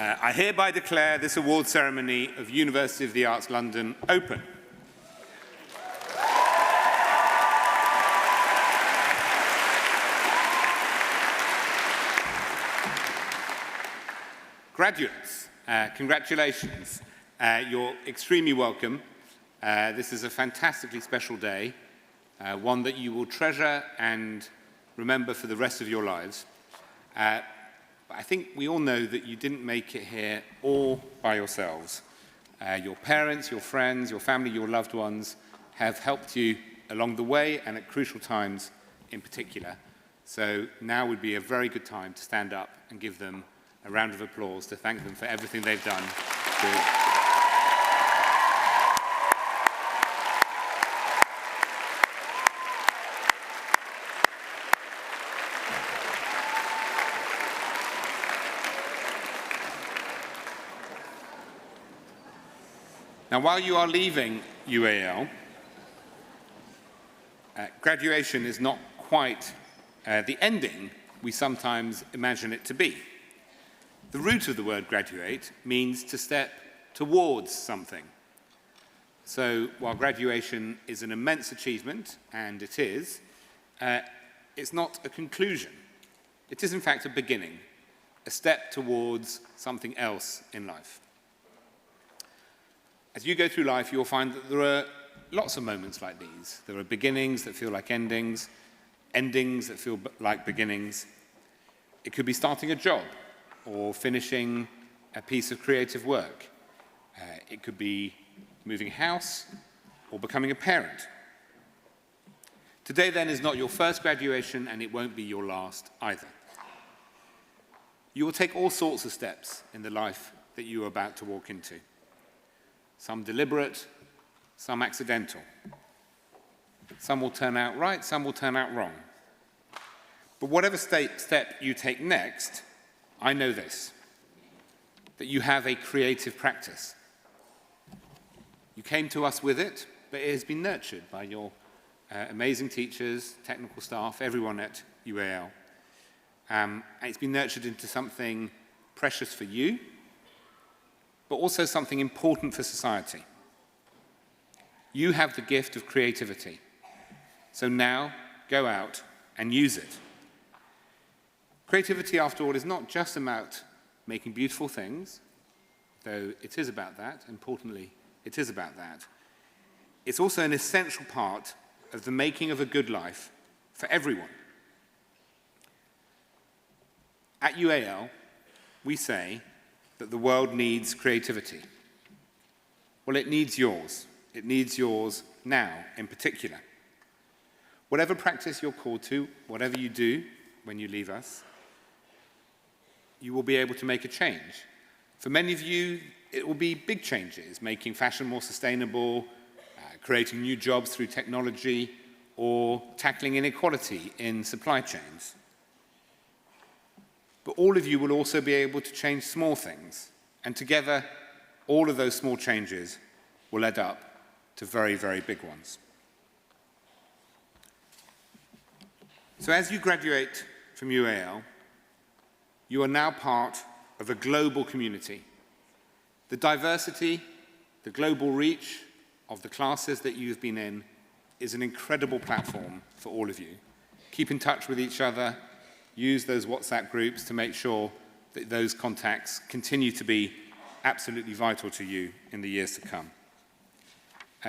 I hereby declare this award ceremony of University of the Arts London open. Graduates, congratulations. You're extremely welcome. This is a fantastically special day, one that you will treasure and remember for the rest of your lives. But I think we all know that you didn't make it here all by yourselves. Your parents, your friends, your family, your loved ones have helped you along the way and at crucial times in particular. So now would be a very good time to stand up and give them a round of applause to thank them for everything they've done. Now, while you are leaving UAL, graduation is not quite the ending we sometimes imagine it to be. The root of the word graduate means to step towards something. So while graduation is an immense achievement, and it is, it's not a conclusion. It is in fact a beginning, a step towards something else in life. As you go through life, you'll find that there are lots of moments like these. There are beginnings that feel like endings, endings that feel like beginnings. It could be starting a job or finishing a piece of creative work. It could be moving house or becoming a parent. Today, then, is not your first graduation, and it won't be your last either. You will take all sorts of steps in the life that you are about to walk into. Some deliberate, some accidental. Some will turn out right, some will turn out wrong. But whatever step you take next, I know this, that you have a creative practice. You came to us with it, but it has been nurtured by your amazing teachers, technical staff, everyone at UAL. And it's been nurtured into something precious for you, but also something important for society. You have the gift of creativity. So now, go out and use it. Creativity, after all, is not just about making beautiful things, though it is about that, importantly, it is about that. It's also an essential part of the making of a good life for everyone. At UAL, we say that the world needs creativity. Well, it needs yours. It needs yours now, in particular. Whatever practice you're called to, whatever you do when you leave us, you will be able to make a change. For many of you, it will be big changes, making fashion more sustainable, creating new jobs through technology, or tackling inequality in supply chains. But all of you will also be able to change small things, and together, all of those small changes will add up to very, very big ones. So as you graduate from UAL, you are now part of a global community. The diversity, the global reach of the classes that you've been in is an incredible platform for all of you. Keep in touch with each other. Use those WhatsApp groups to make sure that those contacts continue to be absolutely vital to you in the years to come.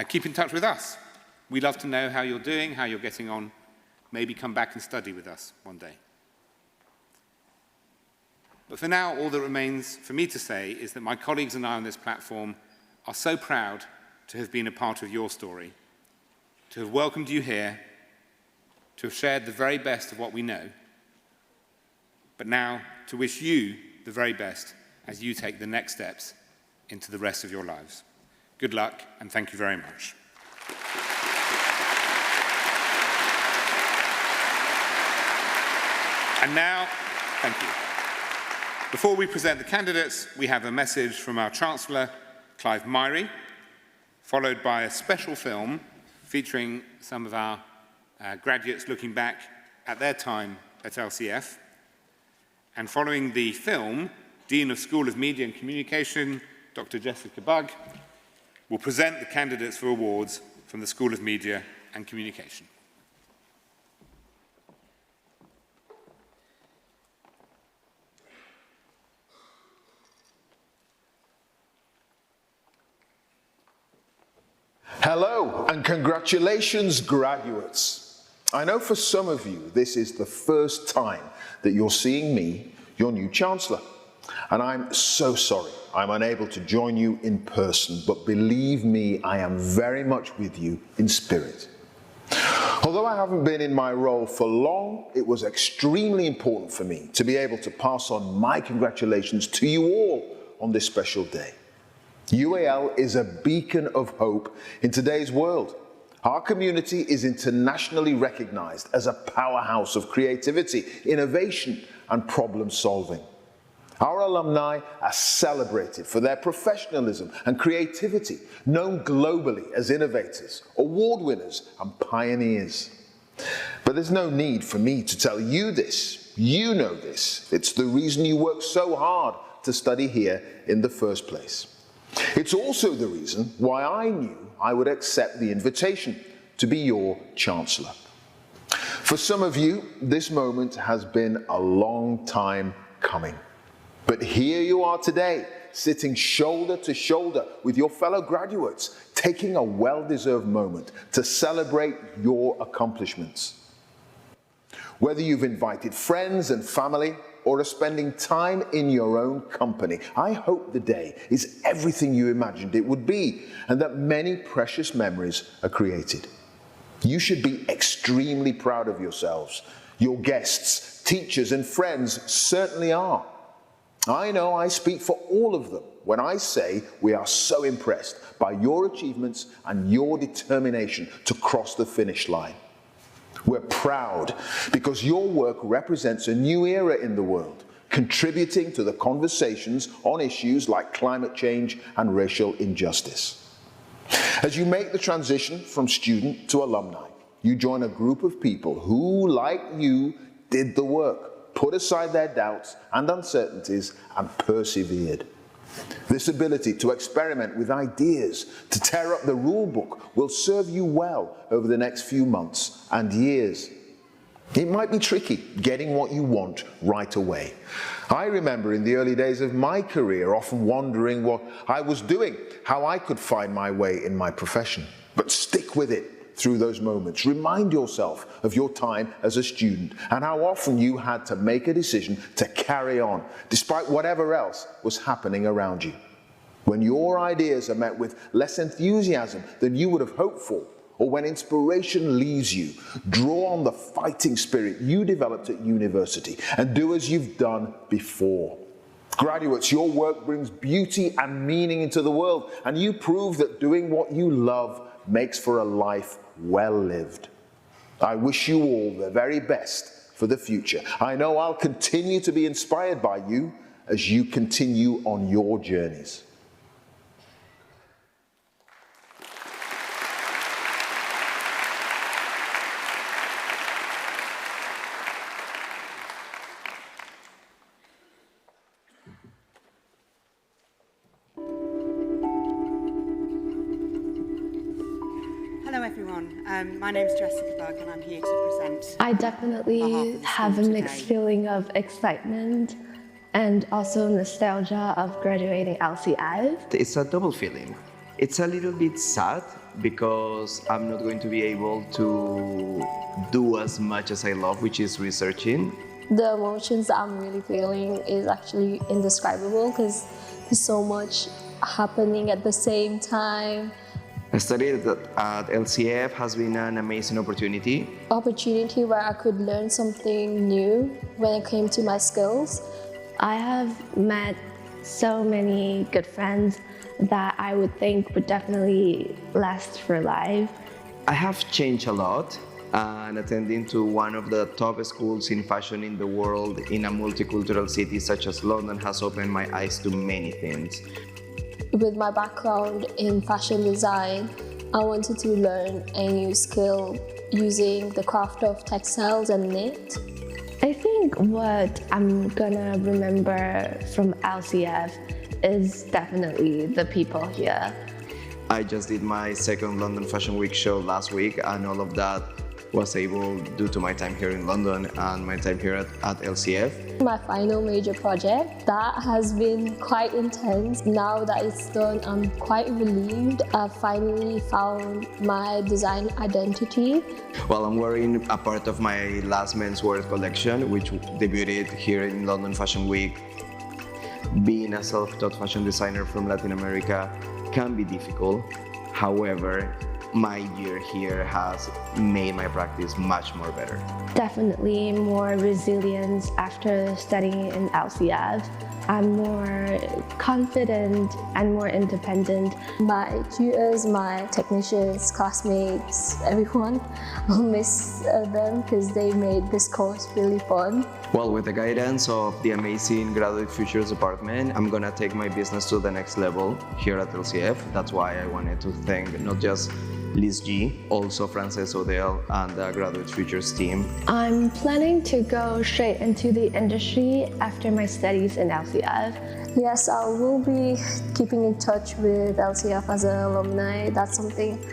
Keep in touch with us. We'd love to know how you're doing, how you're getting on. Maybe come back and study with us one day. But for now, all that remains for me to say is that my colleagues and I on this platform are so proud to have been a part of your story, to have welcomed you here, to have shared the very best of what we know, but now to wish you the very best as you take the next steps into the rest of your lives. Good luck, and thank you very much. And now, thank you. Before we present the candidates, we have a message from our Chancellor, Clive Myrie, followed by a special film featuring some of our graduates looking back at their time at LCF. And following the film, Dean of School of Media and Communication, Dr. Jessica Bugg, will present the candidates for awards from the School of Media and Communication. Hello and congratulations, graduates. I know for some of you this is the first time that you're seeing me, your new Chancellor. And I'm so sorry I'm unable to join you in person, but believe me, I am very much with you in spirit. Although I haven't been in my role for long, it was extremely important for me to be able to pass on my congratulations to you all on this special day. UAL is a beacon of hope in today's world. Our community is internationally recognized as a powerhouse of creativity, innovation, and problem solving. Our alumni are celebrated for their professionalism and creativity, known globally as innovators, award winners, and pioneers. But there's no need for me to tell you this. You know this. It's the reason you work so hard to study here in the first place. It's also the reason why I knew I would accept the invitation to be your Chancellor. For some of you, this moment has been a long time coming. But here you are today, sitting shoulder to shoulder with your fellow graduates, taking a well-deserved moment to celebrate your accomplishments. Whether you've invited friends and family or are spending time in your own company, I hope the day is everything you imagined it would be and that many precious memories are created. You should be extremely proud of yourselves. Your guests, teachers, and friends certainly are. I know I speak for all of them when I say we are so impressed by your achievements and your determination to cross the finish line. We're proud because your work represents a new era in the world, contributing to the conversations on issues like climate change and racial injustice. As you make the transition from student to alumni, you join a group of people who, like you, did the work, put aside their doubts and uncertainties, and persevered. This ability to experiment with ideas, to tear up the rule book, will serve you well over the next few months and years. It might be tricky getting what you want right away. I remember in the early days of my career often wondering what I was doing, how I could find my way in my profession. But stick with it through those moments. Remind yourself of your time as a student and how often you had to make a decision to carry on, despite whatever else was happening around you. When your ideas are met with less enthusiasm than you would have hoped for, or when inspiration leaves you, draw on the fighting spirit you developed at university and do as you've done before. Graduates, your work brings beauty and meaning into the world, and you prove that doing what you love makes for a life well lived. I wish you all the very best for the future. I know I'll continue to be inspired by you as you continue on your journeys. Hello everyone, my name is Jessica Bugg and I'm here to present. I definitely have a mixed feeling of excitement and also nostalgia of graduating LCI. It's a double feeling. It's a little bit sad because I'm not going to be able to do as much as I love, which is researching. The emotions that I'm really feeling is actually indescribable because there's so much happening at the same time. Studying at LCF has been an amazing opportunity. Opportunity where I could learn something new when it came to my skills. I have met so many good friends that I would think would definitely last for life. I have changed a lot, and attending to one of the top schools in fashion in the world in a multicultural city such as London has opened my eyes to many things. With my background in fashion design, I wanted to learn a new skill using the craft of textiles and knit. I think what I'm gonna remember from LCF is definitely the people here. I just did my second London Fashion Week show last week, and all of that was able due to my time here in London and my time here at LCF. My final major project, that has been quite intense. Now that it's done, I'm quite relieved. I finally found my design identity. Well, I'm wearing a part of my last menswear collection, which debuted here in London Fashion Week. Being a self-taught fashion designer from Latin America can be difficult. However, my year here has made my practice much more better. Definitely more resilience after studying in LCF. I'm more confident and more independent. My tutors, my technicians, classmates, everyone, I'll miss them because they made this course really fun. Well, with the guidance of the amazing Graduate Futures Department, I'm gonna take my business to the next level here at LCF. That's why I wanted to thank not just Liz G, also Frances Odell and the Graduate Futures team. I'm planning to go straight into the industry after my studies in LCF. Yes, I will be keeping in touch with LCF as an alumni. That's something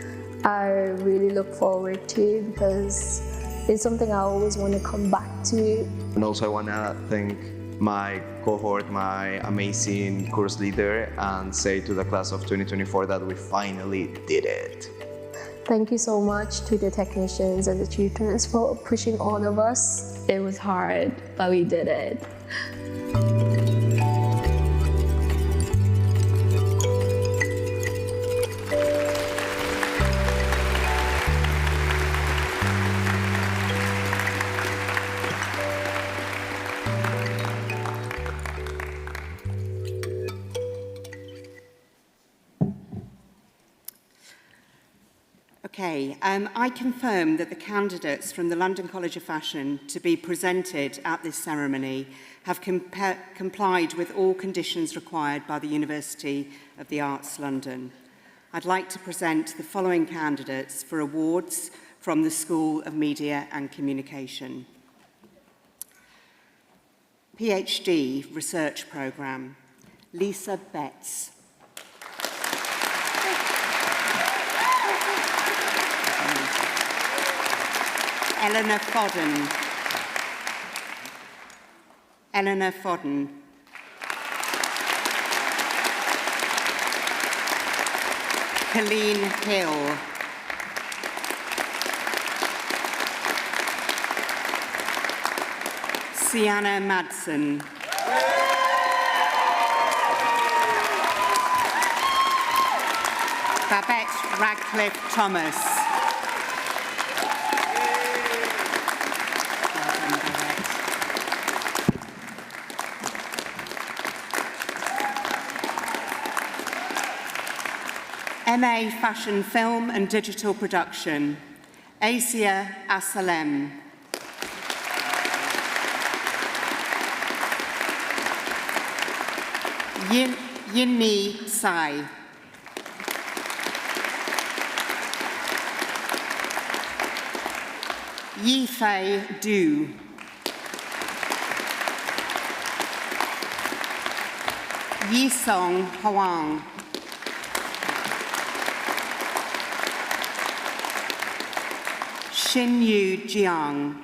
I really look forward to because it's something I always want to come back to. And also I wanna thank my cohort, my amazing course leader, and say to the class of 2024 that we finally did it. Thank you so much to the technicians and the tutors for pushing all of us. It was hard, but we did it. Okay, I confirm that the candidates from the London College of Fashion to be presented at this ceremony have complied with all conditions required by the University of the Arts London. I'd like to present the following candidates for awards from the School of Media and Communication. PhD Research Programme, Lisa Betts. Eleanor Fodden. Eleanor Fodden. Colleen Hill. Sienna Madsen. Babette Radcliffe Thomas. MA Fashion Film and Digital Production, Asia Asalem. Yinmi Sai. Yifei Du. Yisong Huang. Xinyu Jiang.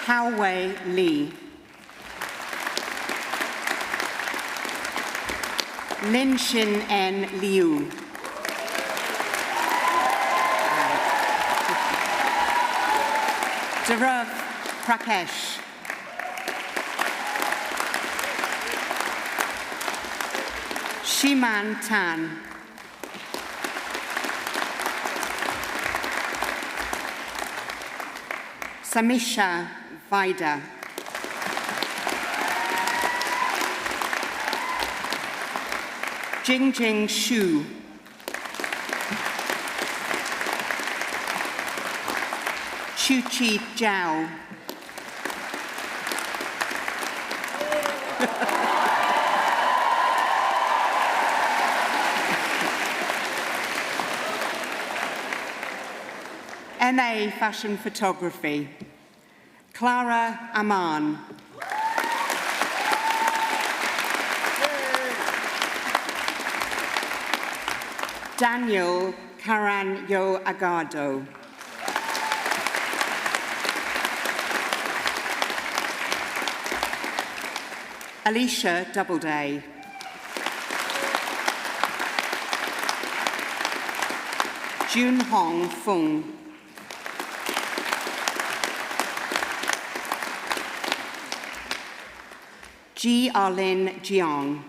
Haowei Li. Linshin N. Liu. Dhruv Prakesh. Shiman Tan. Samisha Vida. Jingjing Shu. Chuchi Zhao. MA Fashion Photography, Clara Aman. Daniel Caranyo Agado. Alicia Doubleday. Jun Hong Fung. Ji Arlin Jiang.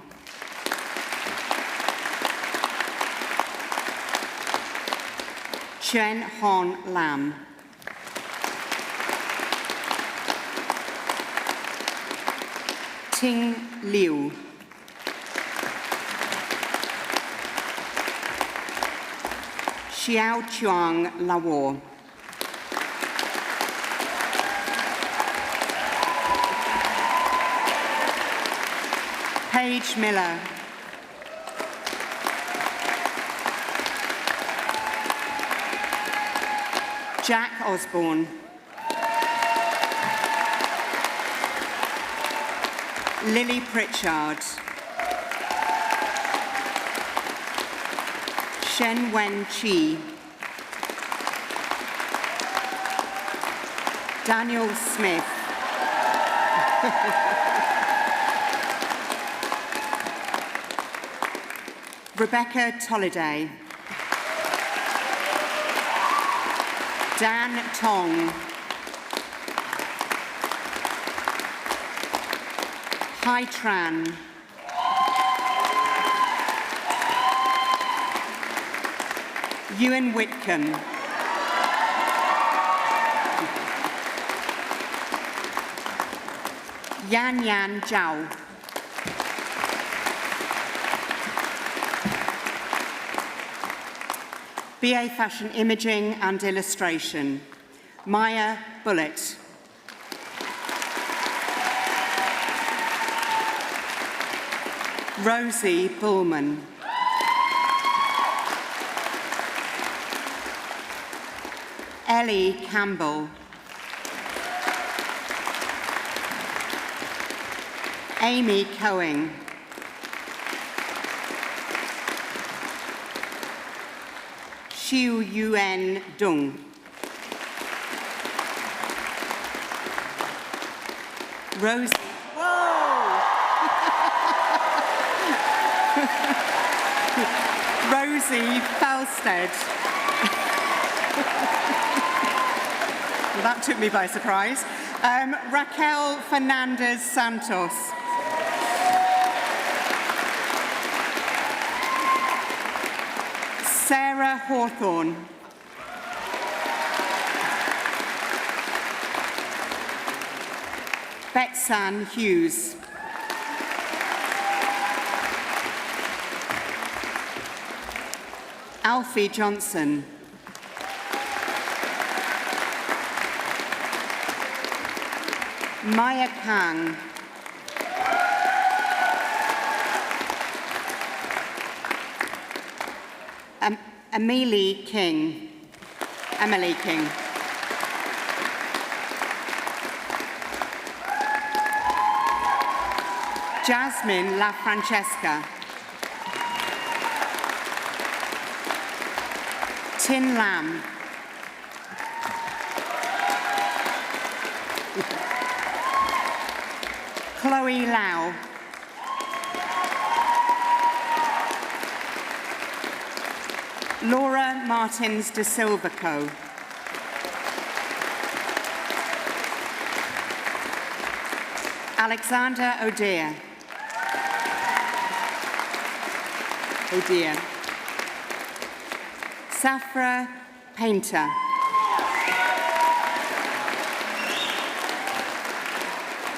Chen Hon Lam. Ting Liu. Xiao Chuang Lawor. Paige Miller. Jack Osborne. Lily Pritchard. Shen Wen Chi. Daniel Smith. Rebecca Tolliday. Dan Tong. Hai Tran. Ewan Whitcomb. Yan Yan Zhao. BA Fashion Imaging and Illustration, Maya Bullitt. Rosie Bullman. Ellie Campbell. Amy Coing. Xiu Yuan Dung. Rosie. Whoa! Rosie Falstead. Well, that took me by surprise. Raquel Fernandez Santos. Sarah Hawthorne. Betsan Hughes. Alfie Johnson. Maya Kang. Emily King. Jasmine La Francesca. Tin Lam. Chloe Lau. Laura Martins de Silvaco. Alexander O'Dear. Safra Painter.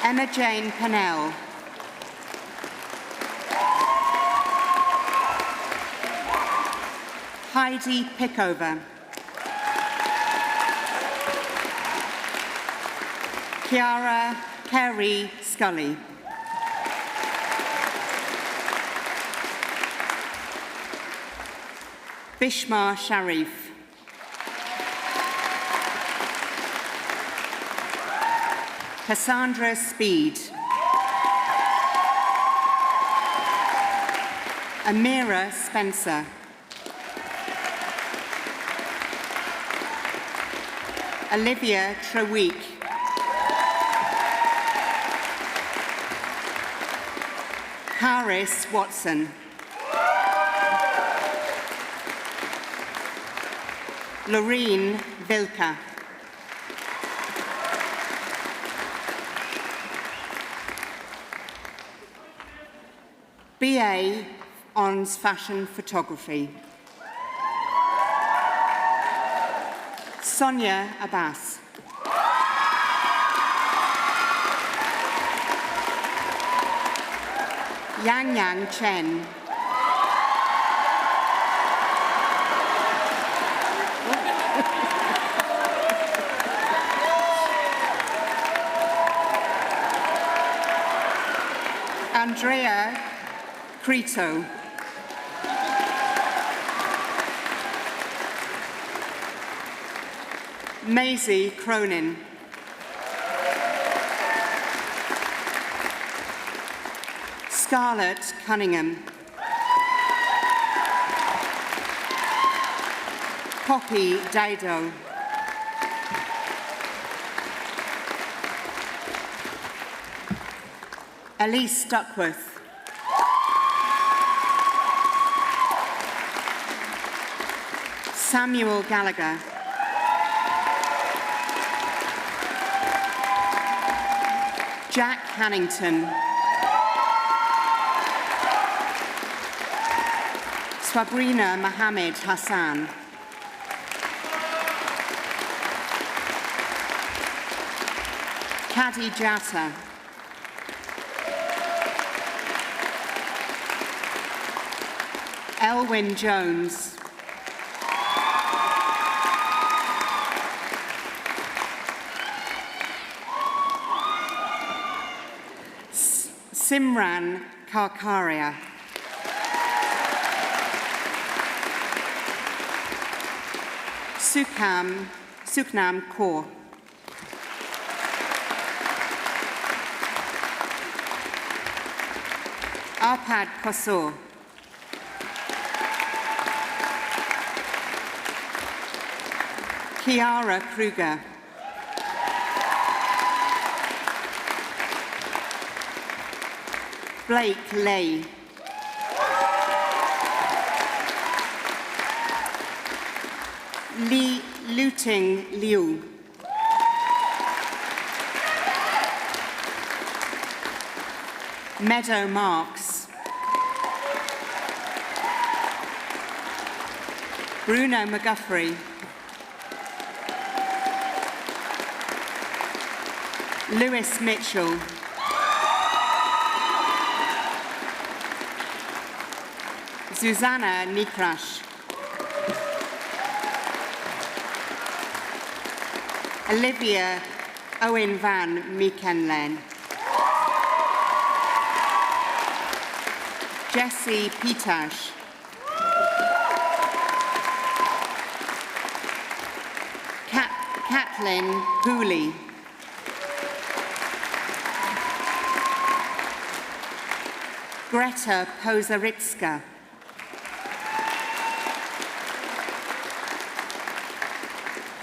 Emma Jane Pennell. Heidi Pickover. Kiara Carey Scully. Bishma Sharif. Cassandra Speed. Amira Spencer. Olivia Treweek. Harris Watson. Loreen Vilka. BA Honours Fashion Photography. Sonia Abbas. Yang Yang Chen. Andrea Crito. Maisie Cronin. Scarlett Cunningham. Poppy Dado. Elise Duckworth. Samuel Gallagher. Jack Hannington. Swabrina Mohammed Hassan. Kadi Jatta. Elwyn Jones. Simran Karkaria. Suknam Kaur. Arpad Kosor. Kiara Kruger. Blake Lay. Li Luting Liu. Meadow Marks. Bruno McGuffrey. Lewis Mitchell. Susanna Nikrash. Olivia Owen van Meekenlen. Jessie Pitash. Kathleen Pooley. Greta Pozaritska.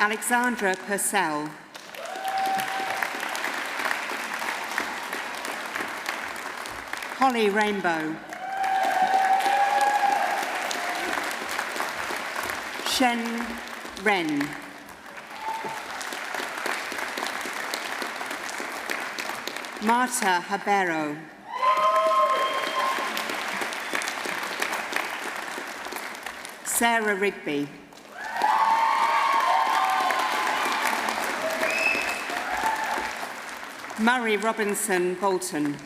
Alexandra Purcell. Holly Rainbow. Shen Ren. Marta Habero. Sarah Rigby. Murray Robinson Bolton.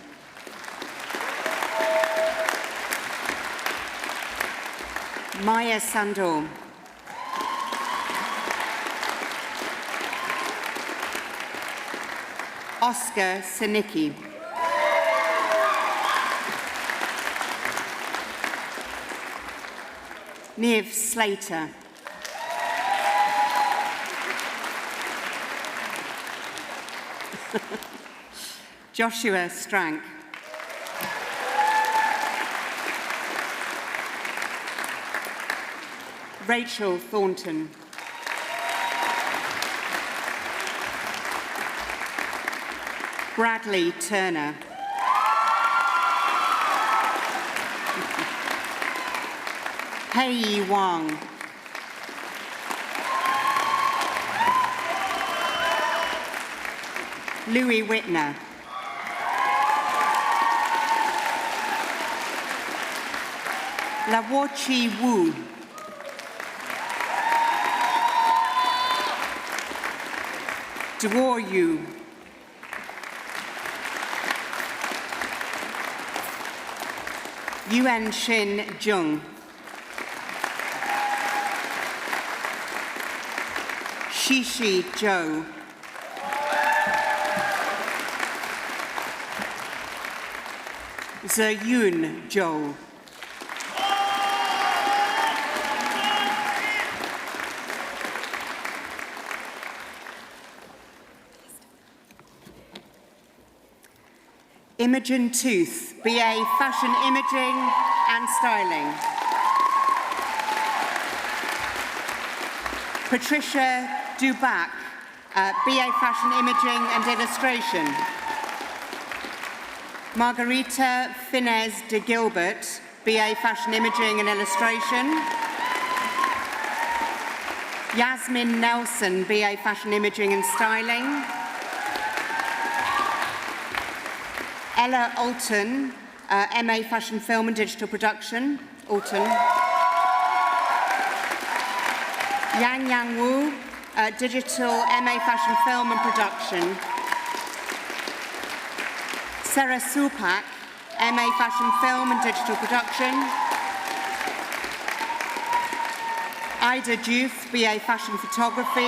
Maya Sandor. Oscar Sinicki. Niamh Slater. Joshua Strank. Rachel Thornton. Bradley Turner. Hei Wang. Louis Whitner. Lawochi Wu. Duo Yu. Yuan Shin Jung. Shishi Zhou. Zeyun Zhou. Imogen Tooth, BA Fashion Imaging and Styling. Patricia Dubac, BA Fashion Imaging and Illustration. Margarita Finez de Gilbert, BA Fashion Imaging and Illustration. Yasmin Nelson, BA Fashion Imaging and Styling. Ella Alton, MA Fashion Film and Digital Production, Alton. Yang Yang Wu, Digital MA Fashion Film and Production. Sarah Supak, MA Fashion Film and Digital Production. Ida Diouf, BA Fashion Photography.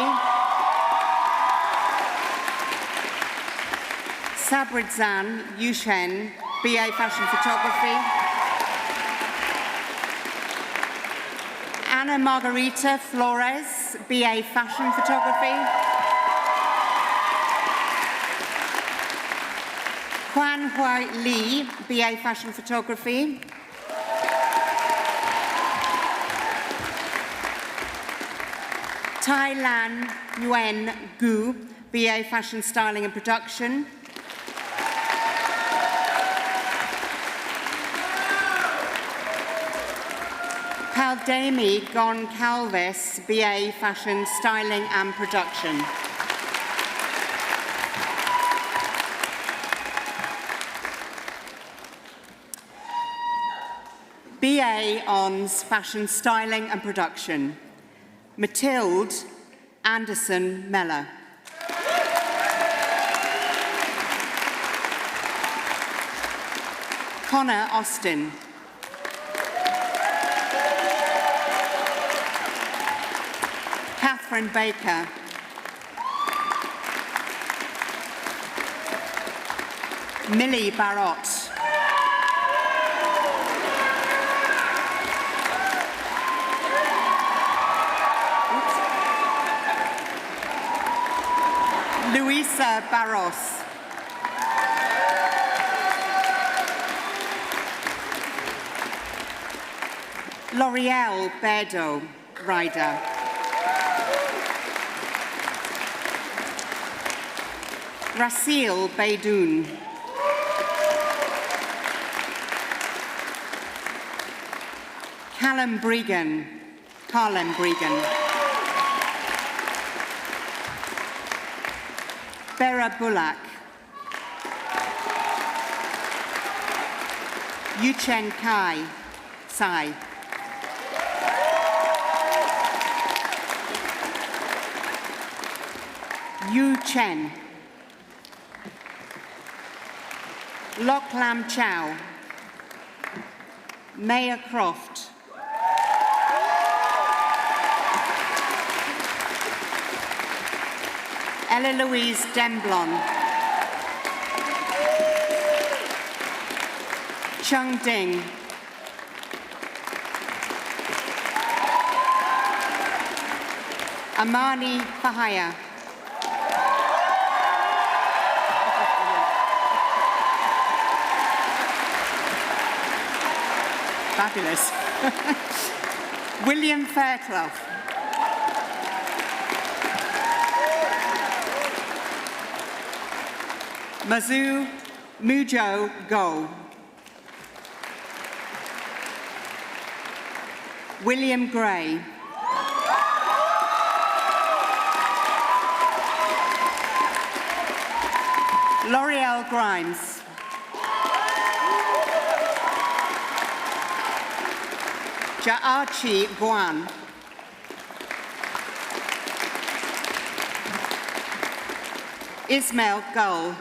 Sabridzan Yushen, BA Fashion Photography. Anna Margarita Flores, BA Fashion Photography. Quan Hui Lee, BA Fashion Photography. Tai Lan Nguyen Gu, BA Fashion Styling and Production. Paldemi Goncalves, BA Fashion Styling and Production. BA Hons Fashion Styling and Production. Mathilde Anderson Meller. Connor Austin. Catherine Baker. Millie Barrott. Luisa Barros. L'Oreal Berdo Ryder. Rasil Baidoun. Callum Bregan. Bera Bullock. Yuchen Kai Sai. Yu Chen. Lok Lam Chow. Maya Croft. Ella Louise Demblon. Chung Ding. Amani Fahaya. Fabulous. William Fairclough. Mazu Mujo Go. William Gray. L'Oreal Grimes. Ja'achi Guan. Ismail Gull.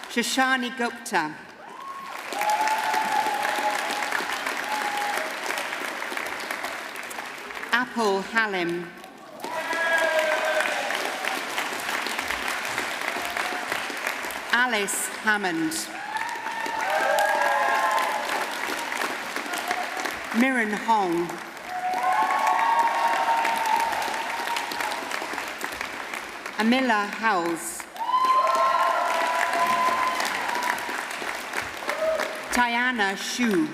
Shashani Gupta. Apple Halim. Alice Hammond. Mirren Hong. Amila Howes. Tiana Shu.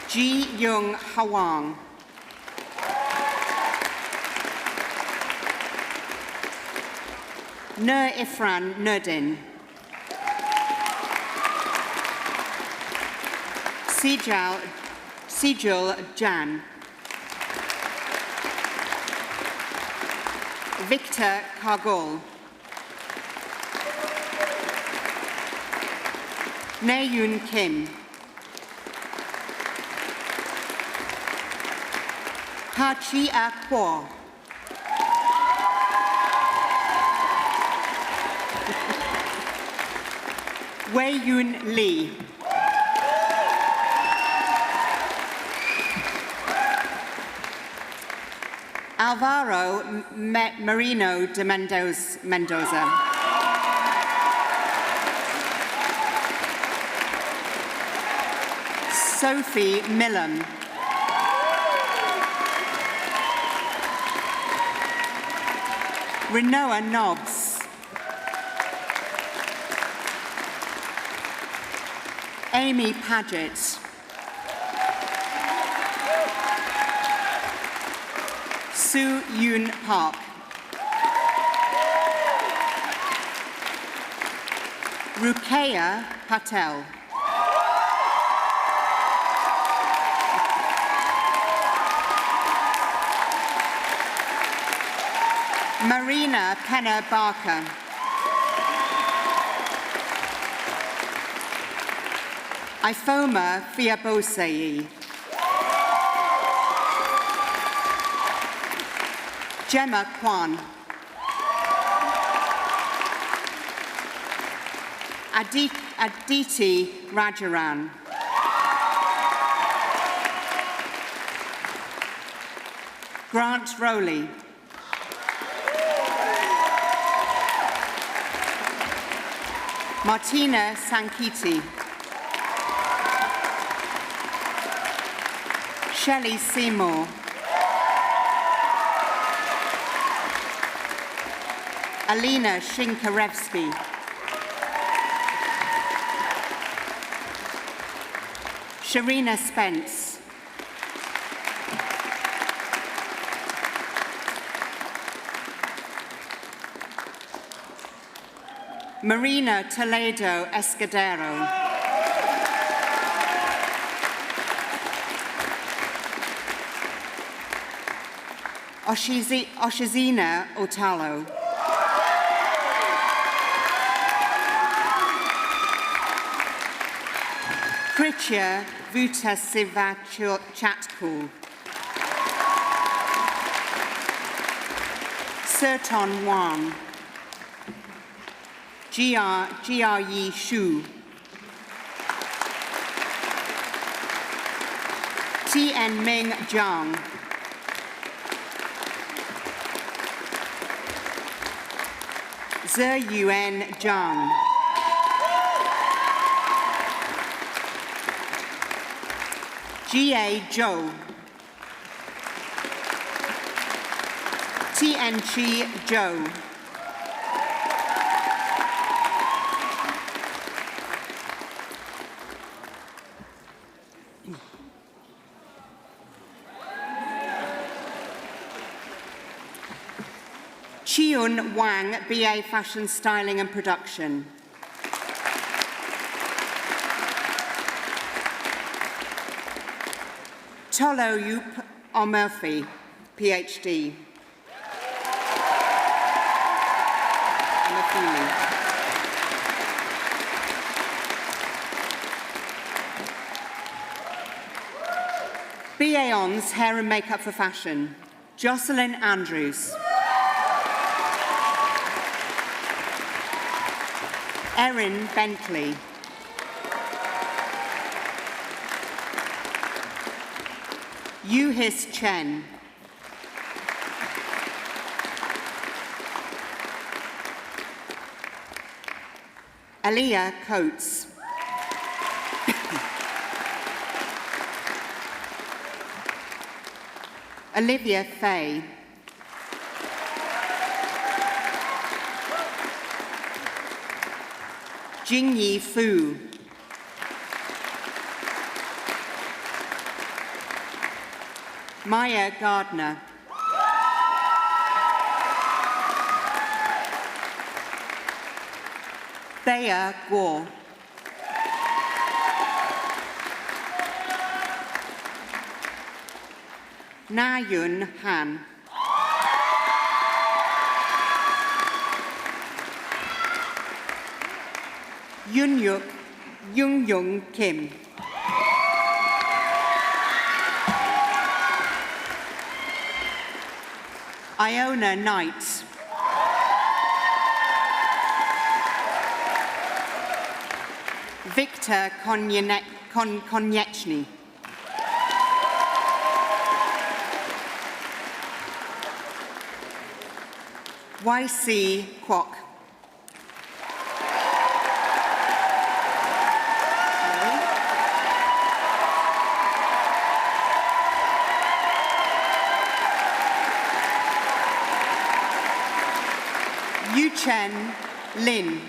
Ji Young Hwang. Nur Ifran Nurdin. Sijul Jan. Victor Kargol. Naeun Kim. Ha-Chi-A Kwa. Wei-Yun Lee. Alvaro Marino de Mendoza. Sophie Millam. Renoa Nobbs. Amy Paget. Sue Yoon Park. Rukeya Patel. Marina Penna Barker. Ifoma Fiabosei. Gemma Kwan. Aditi Rajaran. Grant Rowley. Martina Sankiti. Shelley Seymour. Alina Shinkarevsky. Sharina Spence. Marina Toledo Escudero. Oshizina Otalo. Pritya Vutasivachatku. Serton Wan. Yi Shu. Tien Ming Zhang. Ziyuan Zhang. Jia Zhou. Tianchi Zhou. Chiun Wang, BA Fashion Styling and Production. Tolo Yup Murphy, PhD. BA Ons, Hair and Makeup for Fashion. Jocelyn Andrews. Erin Bentley. Yuhis Chen. Aliyah Coates. Olivia Fay. Jingyi Fu. Maya Gardner. Thea Guo. Na Yun Han. Yun Yung Kim. Iona Knight. Victor Konieczny. YC Kwok. Yu Chen Lin.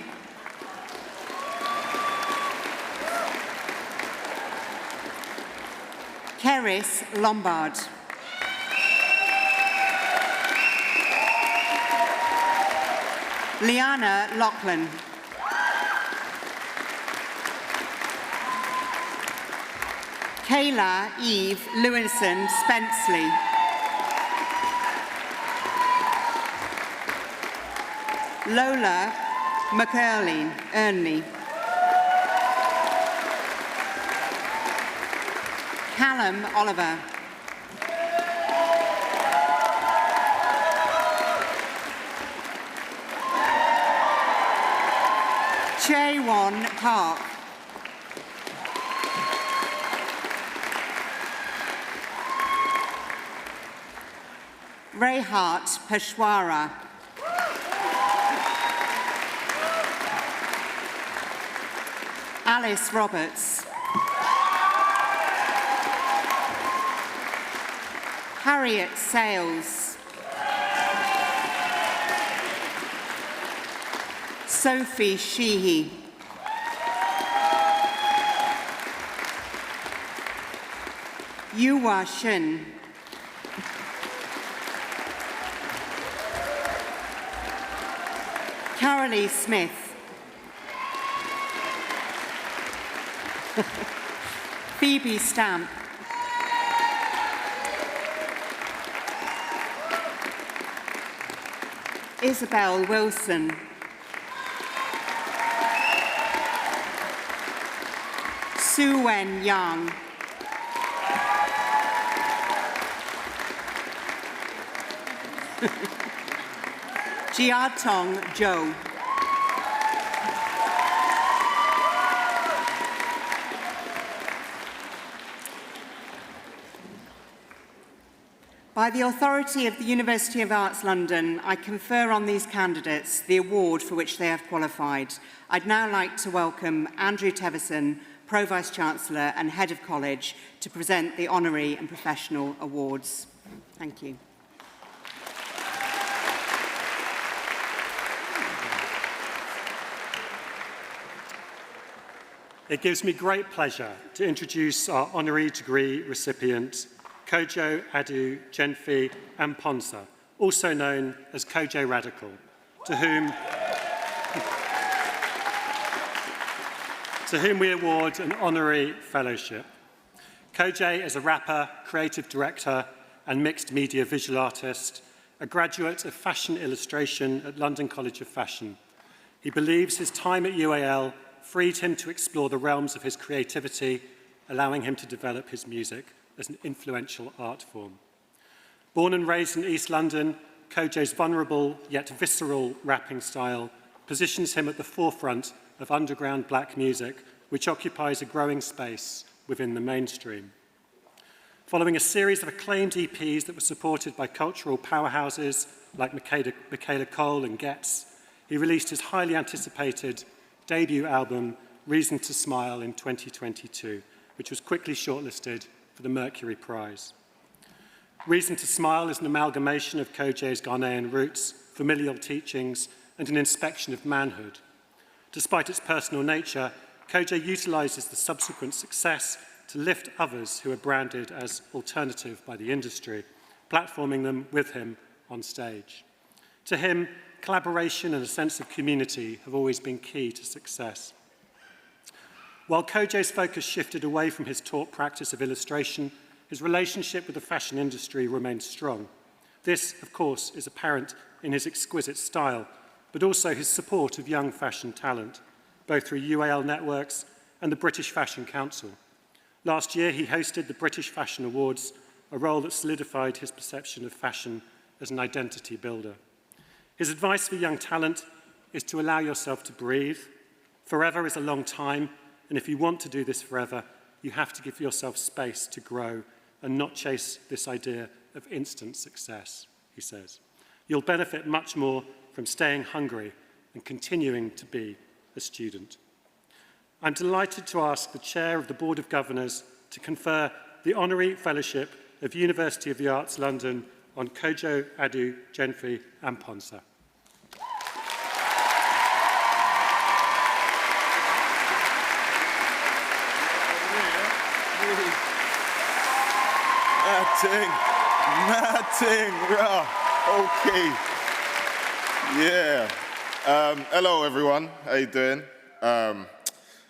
Keris Lombard. Liana Lachlan. Kayla Eve Lewinson Spenceley. Lola McEarney. Callum Oliver. Chaewon Park. Rehat Peshwara. Alice Roberts. Harriet Sales. Sophie Sheehy. Yuhua Shin. Carolee Smith. Phoebe Stamp. Isabel Wilson. Su Wen Yang. Jiatong Zhou. By the authority of the University of Arts London, I confer on these candidates the award for which they have qualified. I'd now like to welcome Andrew Teverson, Pro Vice-Chancellor and Head of College, to present the honorary and professional awards. Thank you. It gives me great pleasure to introduce our honorary degree recipient, Kojo Adu Genfi Amponsa, also known as Kojo Radical, to whom we award an honorary fellowship. Kojo is a rapper, creative director, and mixed media visual artist, a graduate of fashion illustration at London College of Fashion. He believes his time at UAL freed him to explore the realms of his creativity, allowing him to develop his music as an influential art form. Born and raised in East London, Kojo's vulnerable yet visceral rapping style positions him at the forefront of underground black music, which occupies a growing space within the mainstream. Following a series of acclaimed EPs that were supported by cultural powerhouses like Michaela Cole and Getz, he released his highly anticipated debut album, Reason to Smile, in 2022, which was quickly shortlisted for the Mercury Prize. Reason to Smile is an amalgamation of Kojo's Ghanaian roots, familial teachings, and an inspection of manhood. Despite its personal nature, Kojo utilises the subsequent success to lift others who are branded as alternative by the industry, platforming them with him on stage. To him, collaboration and a sense of community have always been key to success. While Kojo's focus shifted away from his taught practice of illustration, his relationship with the fashion industry remained strong. This, of course, is apparent in his exquisite style, but also his support of young fashion talent, both through UAL networks and the British Fashion Council. Last year, he hosted the British Fashion Awards, a role that solidified his perception of fashion as an identity builder. His advice for young talent is to allow yourself to breathe. Forever is a long time, and if you want to do this forever, you have to give yourself space to grow and not chase this idea of instant success, he says. You'll benefit much more from staying hungry and continuing to be a student. I'm delighted to ask the Chair of the Board of Governors to confer the Honorary Fellowship of University of the Arts London on Kojo Adu Genfi Amponsa. Nothing, bro. Okay. Yeah. Hello, everyone. How you doing? Not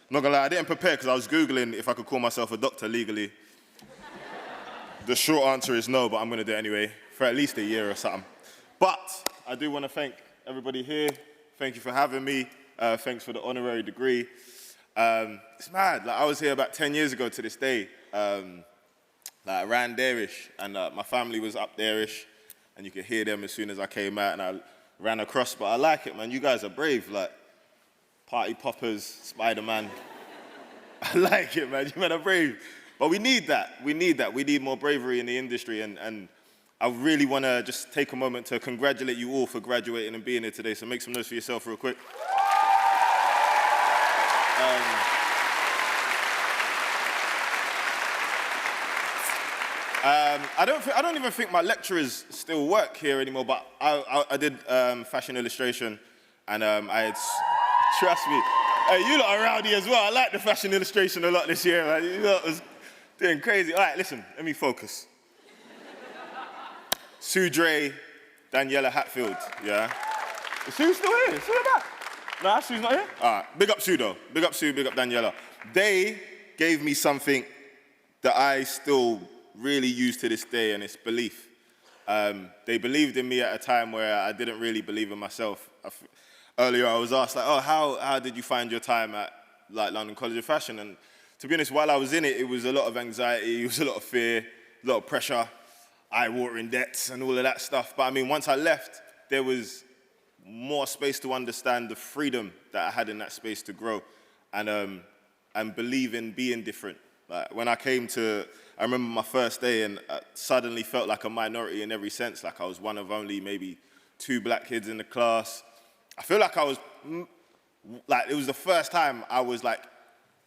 gonna lie, I didn't prepare because I was Googling if I could call myself a doctor legally. The short answer is no, but I'm gonna do it anyway, for at least a year or something. But I do wanna thank everybody here. Thank you for having me. Thanks for the honorary degree. It's mad, like I was here about 10 years ago to this day. Like around there-ish, and my family was up there-ish, and you could hear them as soon as I came out, and I ran across, but I like it, man. You guys are brave, like party poppers, Spider-Man. I like it, man. You men are brave. But we need that. We need that. We need more bravery in the industry, and I really want to just take a moment to congratulate you all for graduating and being here today, so make some noise for yourself real quick. I don't even think my lecturers still work here anymore, but I did fashion illustration, and trust me, hey, you lot are rowdy as well. I like the fashion illustration a lot this year, man. You lot was doing crazy. All right, listen, let me focus. Sue Dre, Daniela Hatfield, yeah? Is Sue still here? Is Sue back? Nah, Sue's not here? All right, big up Sue though. Big up Sue, big up Daniela. They gave me something that I still really use to this day, and it's belief. They believed in me at a time where I didn't really believe in myself. Earlier I was asked, like, oh, how did you find your time at like London College of Fashion? And to be honest, while I was in it, it was a lot of anxiety, it was a lot of fear, a lot of pressure, eye-watering debts and all of that stuff. But I mean, once I left, there was more space to understand the freedom that I had in that space to grow and believe in being different. Like when I came to, I remember my first day and I suddenly felt like a minority in every sense, like I was one of only maybe 2 black kids in the class. I feel like I was, like it was the first time I was like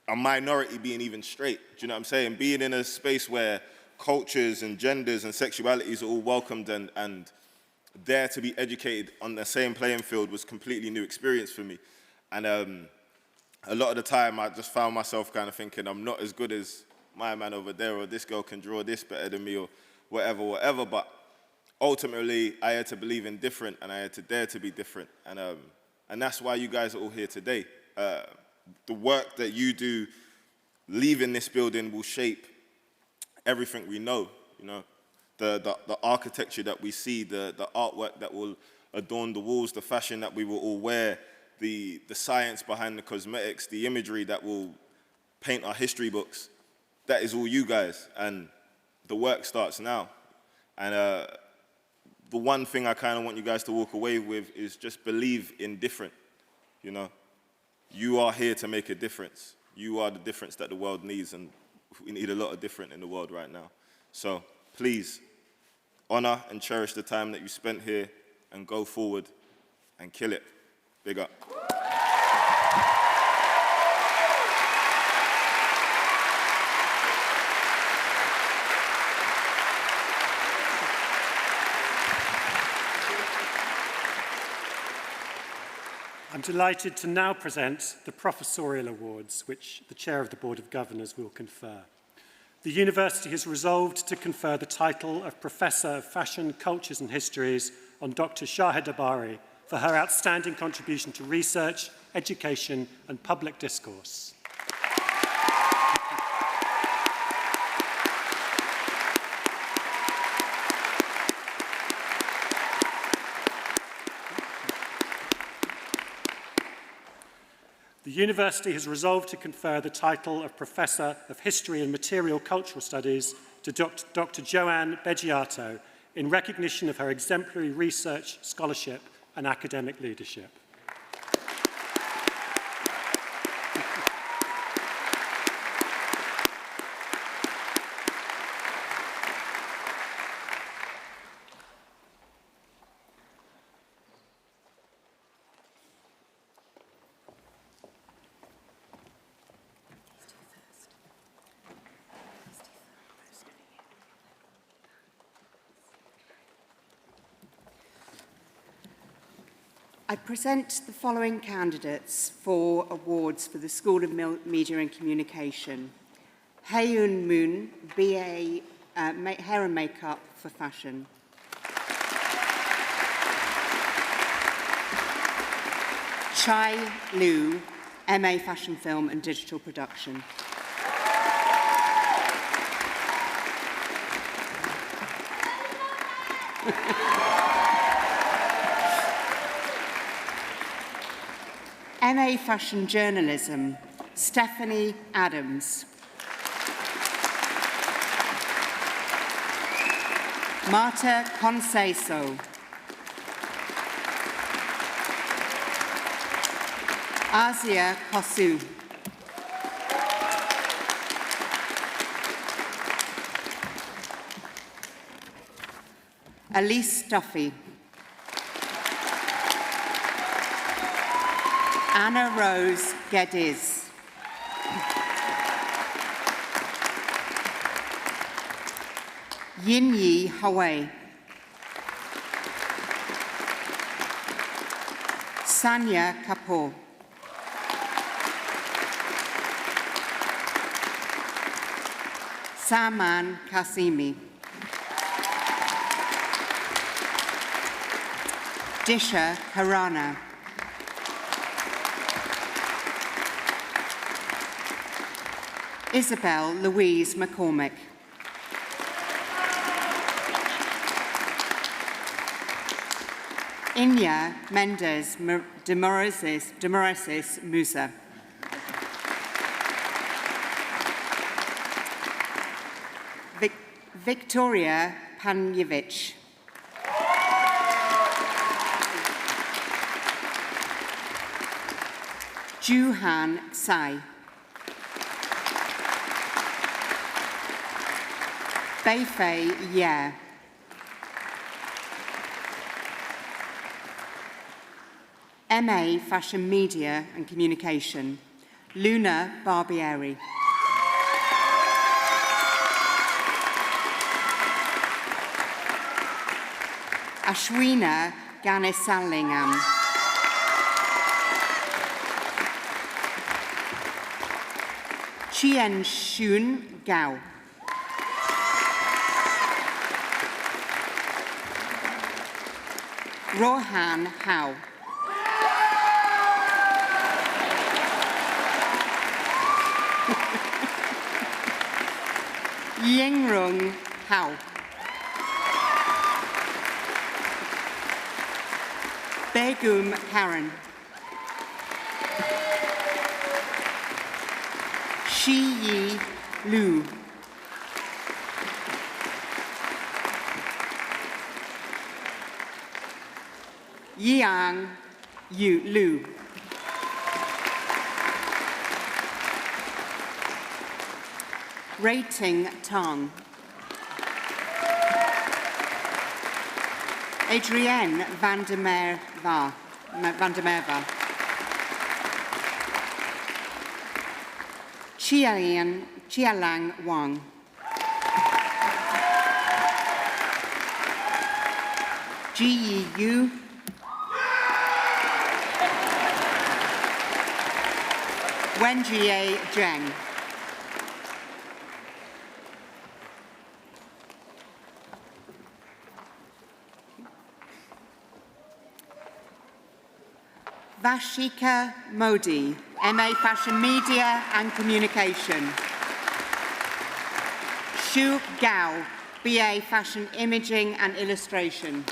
a minority being even straight, do you know what I'm saying? Being in a space where cultures and genders and sexualities are all welcomed and there to be educated on the same playing field was a completely new experience for me. And a lot of the time I just found myself kind of thinking I'm not as good as my man over there, or this girl can draw this better than me, or whatever. But ultimately, I had to believe in different, and I had to dare to be different. And that's why you guys are all here today. The work that you do leaving this building will shape everything we know, you know. The architecture that we see, the artwork that will adorn the walls, the fashion that we will all wear, the science behind the cosmetics, the imagery that will paint our history books, that is all you guys, and the work starts now. And the one thing I kind of want you guys to walk away with is just believe in different, you know. You are here to make a difference. You are the difference that the world needs, and we need a lot of different in the world right now. So please, honor and cherish the time that you spent here, and go forward and kill it. Big up. I'm delighted to now present the Professorial Awards, which the Chair of the Board of Governors will confer. The University has resolved to confer the title of Professor of Fashion, Cultures and Histories on Dr. Shahid Abari for her outstanding contribution to research, education and public discourse. The University has resolved to confer the title of Professor of History and Material Cultural Studies to Dr. Joanne Beggiato in recognition of her exemplary research, scholarship and academic leadership. I present the following candidates for awards for the School of Media and Communication. Hae-Yoon Moon, BA Hair and Makeup for Fashion. Chai Liu, MA Fashion Film and Digital Production. MA Fashion Journalism, Stephanie Adams. Marta Conceição. Asia Kosu. Elise Duffy. Anna Rose Geddes. Yin Yi Hawaii. Sanya Kapoor. Saman Kasimi. Disha Harana. Isabel Louise McCormick. Inya Mendez de Moraes Musa. Victoria Panjevich. Juhan Tsai. Beifei Ye. MA Fashion Media and Communication, Luna Barbieri. Ashwina Ganisalingam. Chien Shun Gao. Rohan Hao. Yingrung Hao. Begum Karen. Shi Yi Lu. Yang Yu Lu. Rating Tong. Adrienne van der Merwe. Chialang Wang. Ji Yu. Wenjie Zheng. Vashika Modi, MA Fashion Media and Communication. Shu Gao, BA Fashion Imaging and Illustration.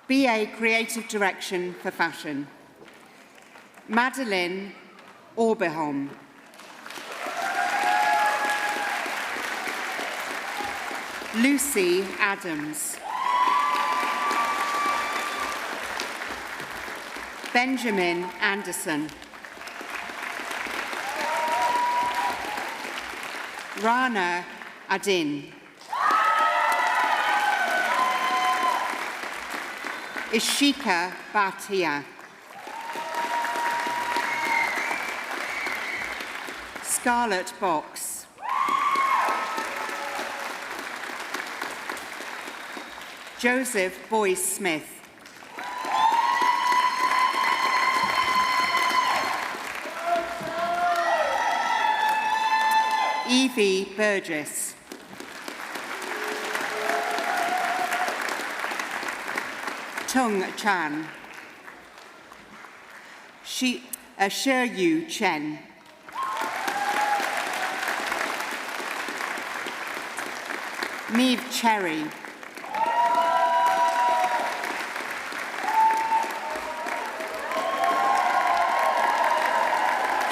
BA Creative Direction for Fashion. Madeline Oberholm. Lucy Adams. Benjamin Anderson. Rana Adin. Ishika Bhatia. Scarlett Box. Joseph Boyce Smith. Evie Burgess. Tung Chan. Sheryu Chen. Neve Cherry.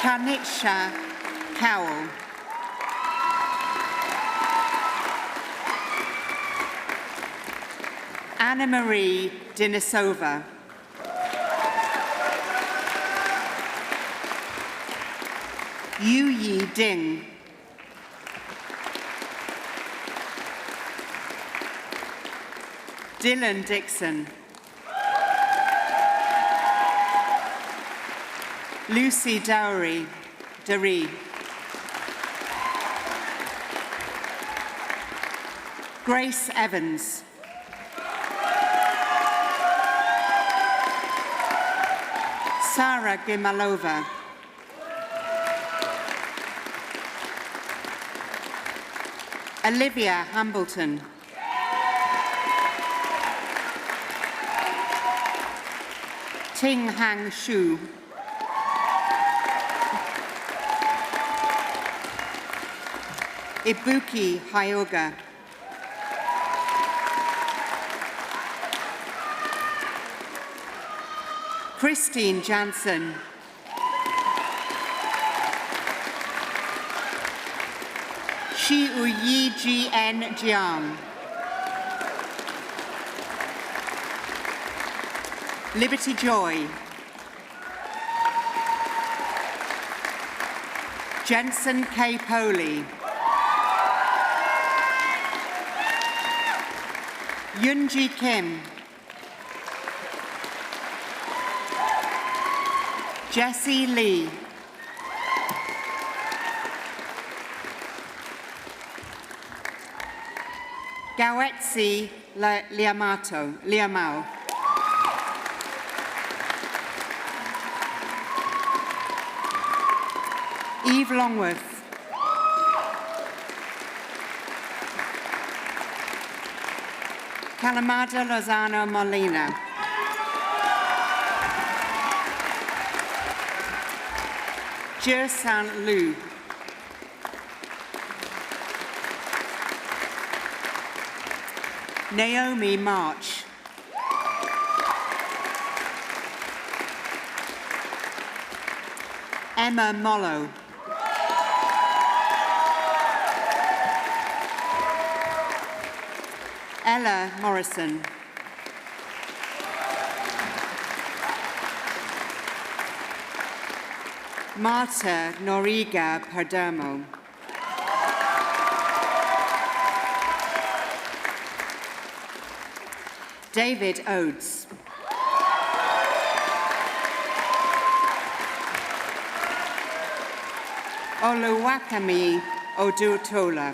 Kanisha Cowell. Anna Marie Denisova. Yu Yi Ding. Dylan Dixon. Lucy Dowry. Grace Evans. Sarah Gimalova. Olivia Hambleton. Ting Hang Shu. Ibuki Hyoga. Christine Jansen. Shi Uyi Gn Jiang. Liberty Joy. Jensen K. Poley. Yunji Kim. Jessie Lee. Gawetsi Liamao. Eve Longworth. Calamada Lozano Molina. Jur San Lu. Naomi March. Emma Mollo. Ella Morrison. Marta Noriga Perdomo. David Oates. Oluwakemi Odutola.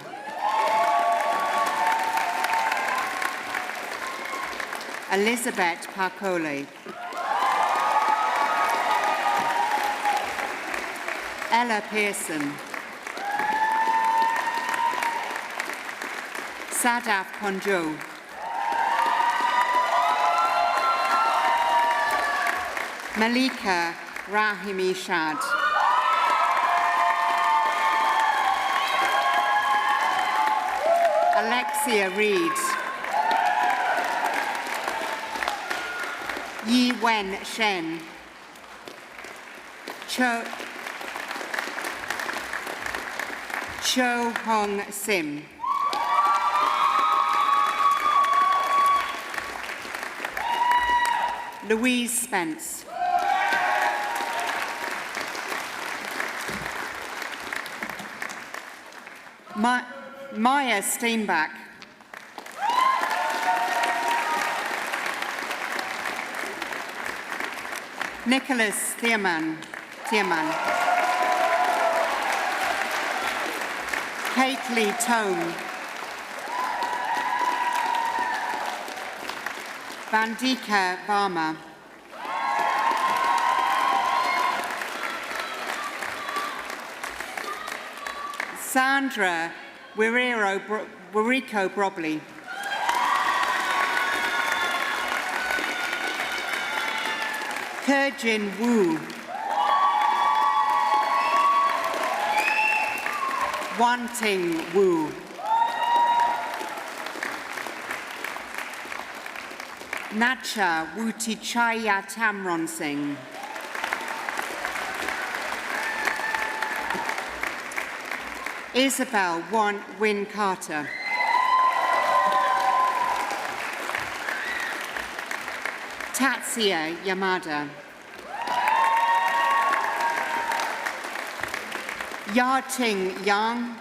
Elizabeth Parkole. Ella Pearson. Sadaf Ponjo. Malika Rahimi Shad. Alexia Reed. Yi Wen Shen. Cho Hong Sim. Louise Spence. Maya Steinbach. Nicholas Thierman. Kate Lee Tome. Vandika Varma. Sandra Wirico Brobley. Kerjin Wu. Wanting Wu. Nacha Wutichaya Tamron Singh. Isabel Wynne Carter. Tatsia Yamada. Yating Yang.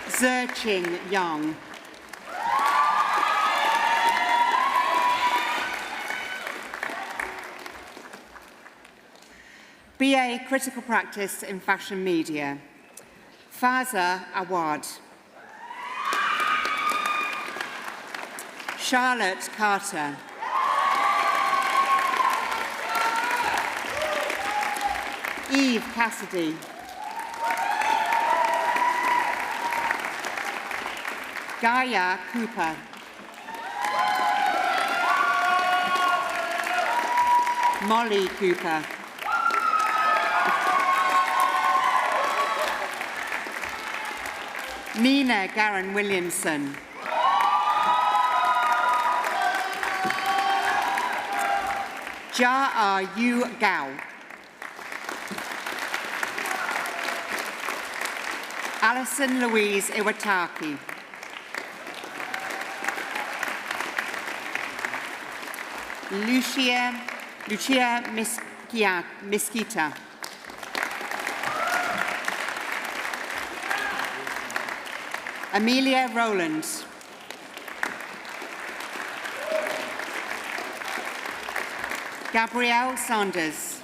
Zerching Yang. BA Critical Practice in Fashion Media. Faza Awad. Charlotte Carter. Eve Cassidy. Gaia Cooper. Molly Cooper. Nina Garan Williamson. Ja Yu Gao. Alison Louise Iwataki. Lucia Mesquita. Amelia Rowland. Gabrielle Saunders.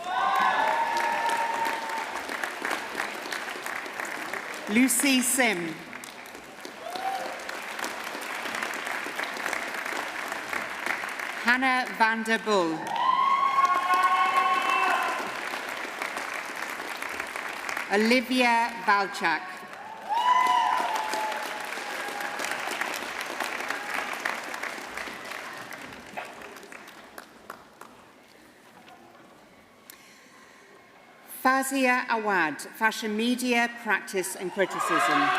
Lucy Sim. Hannah van der Bull. Olivia Valchak. Fazia Awad, Fashion Media, Practice and Criticism.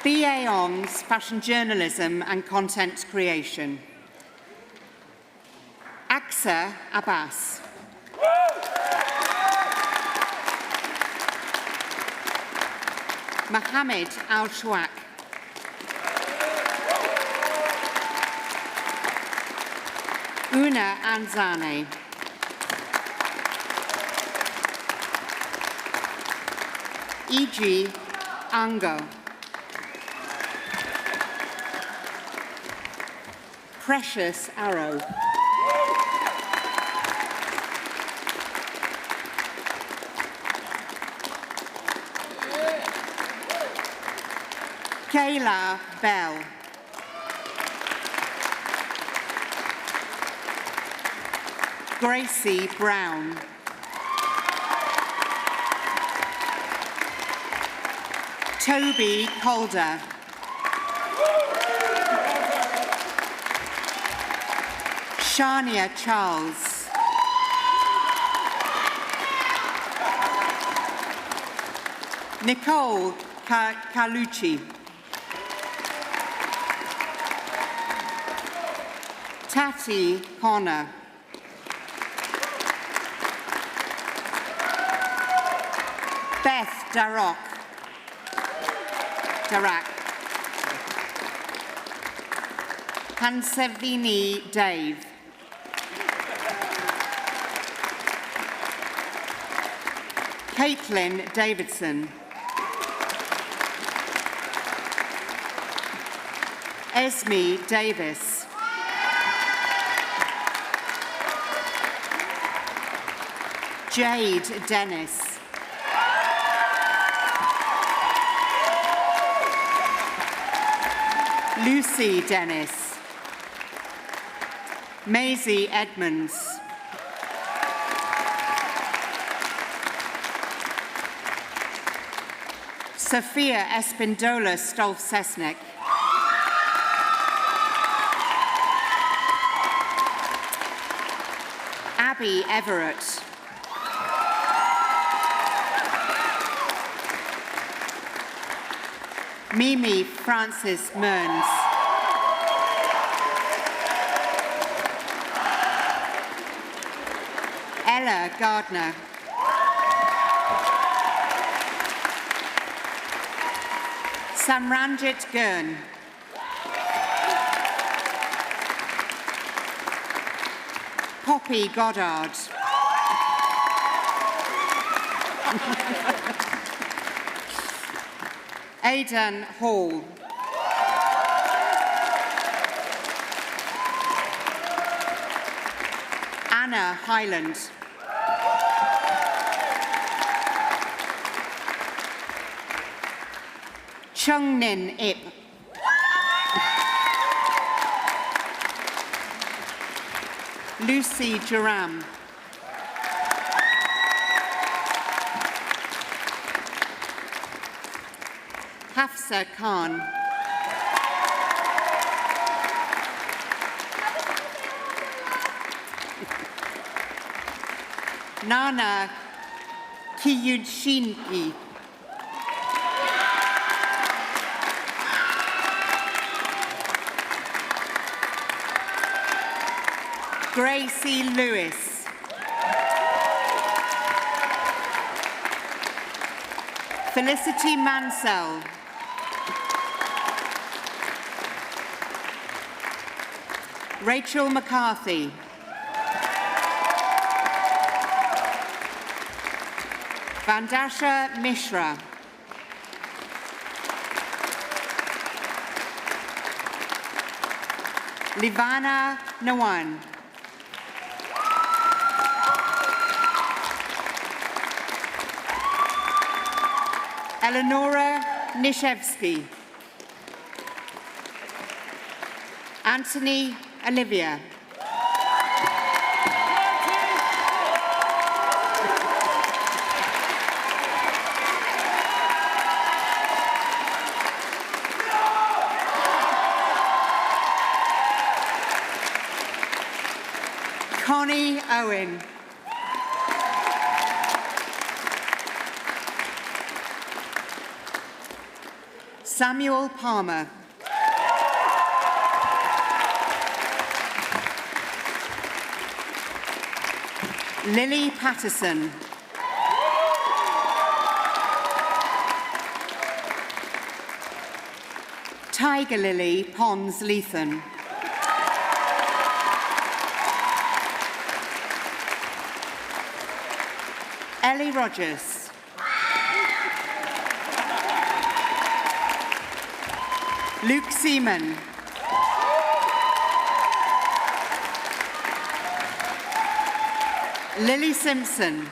BA Ongs, Fashion Journalism and Content Creation. Aksa Abbas. Mohammed Al-Shwak. Una Anzane. E.G. Ango. Precious Arrow. Kayla Bell. Gracie Brown. Toby Calder. Shania Charles. Nicole Carlucci. Tati Connor. Beth Darak. Hansevini Dave. Caitlin Davidson. Esme Davis. Jade Dennis. Lucy Dennis. Maisie Edmonds. Sophia Espindola Stolf-Sesnick. Abby Everett. Mimi Francis Mearns. Ella Gardner. Samranjit Gurn. Poppy Goddard. Aidan Hall. Anna Highland. Chung Nin Ip. Lucy Duram. Hafsa Khan. Nana Kiyudshinki. Gracie Lewis. Felicity Mansell. Rachel McCarthy. Vandasha Mishra. Livana Nawan. Eleonora Nishevsky. Anthony Olivia. Connie Owen. Samuel Palmer. Lily Patterson. Tiger Lily Pons Lethan. Ellie Rogers. Luke Seaman. Lily Simpson.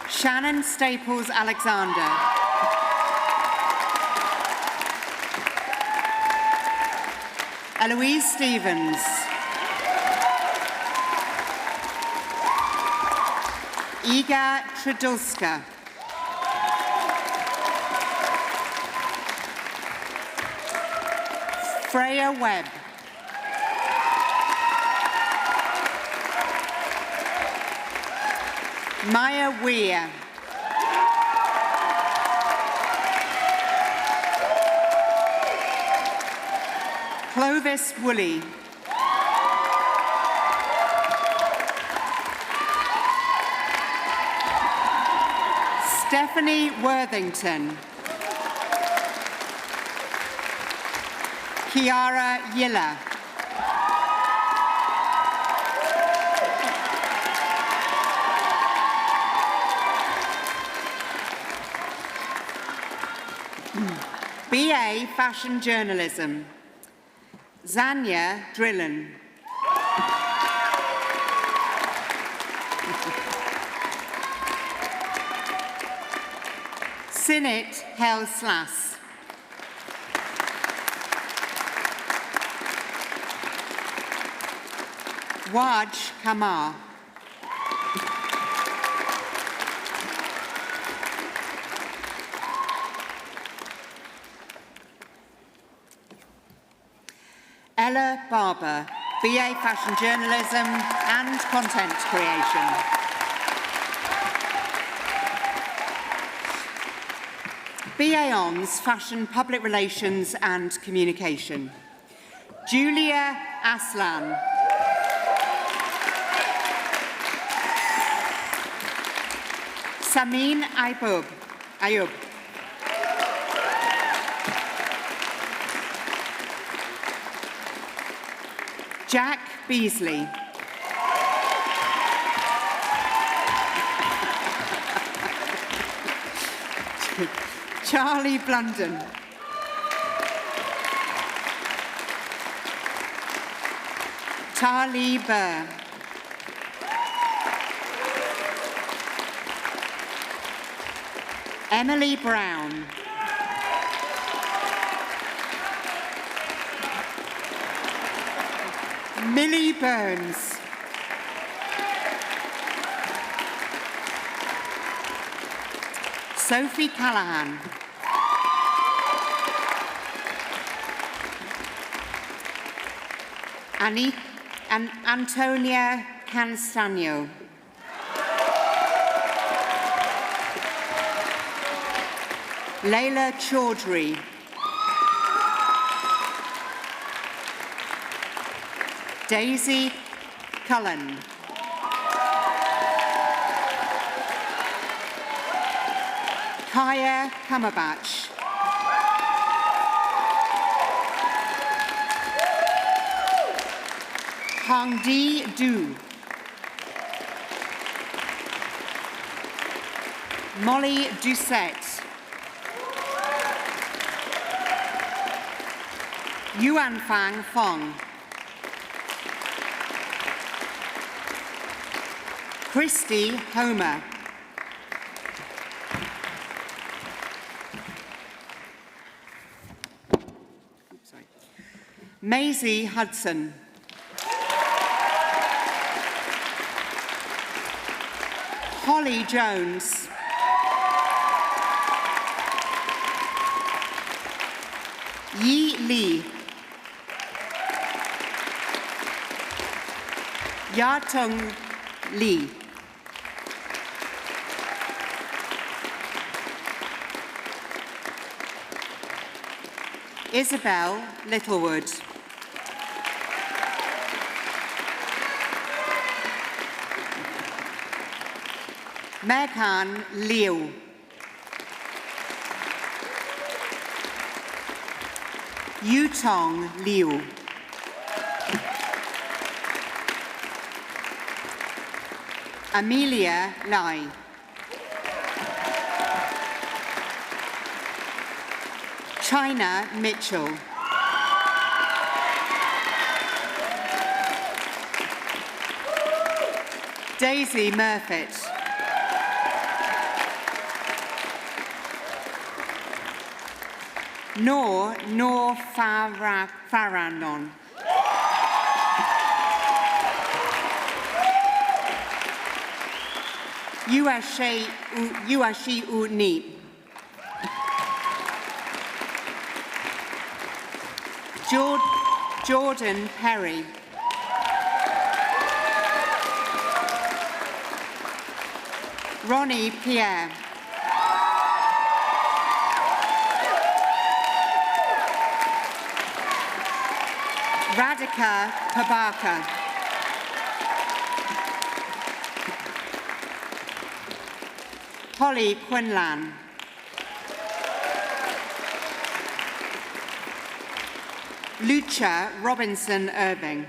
Shannon Staples Alexander. Eloise Stevens. Iga Tradulska. Freya Webb. Maya Weir. Clovis Woolley. Stephanie Worthington. Kiara Yilla. BA Fashion Journalism. Zanya Drillen. Sinit Hel Slass. Waj Kamar. Ella Barber, BA Fashion Journalism and Content Creation. BA Hons, Fashion Public Relations and Communication. Julia Aslan. Samin Ayub. Jack Beasley. Charlie Blunden. Tali Burr. Emily Brown. Millie Burns. Sophie Callahan. Antonia Canstano. Layla Chaudhry. Daisy Cullen. Kaya Kamabach. Hongdi Du. Molly Doucette. Yuan Fang Fong. Christy Homer. . Maisie Hudson. Holly Jones. Yi Lee. Yatung Lee. Isabel Littlewood. Meghan Liu. Yutong Liu. Amelia Lai. China Mitchell. Daisy Murfitt. Noor Faranon. Yuashi Uni. Jordan Perry. Ronnie Pierre. Radhika Pabaka. Holly Quinlan. Lucha Robinson Irving.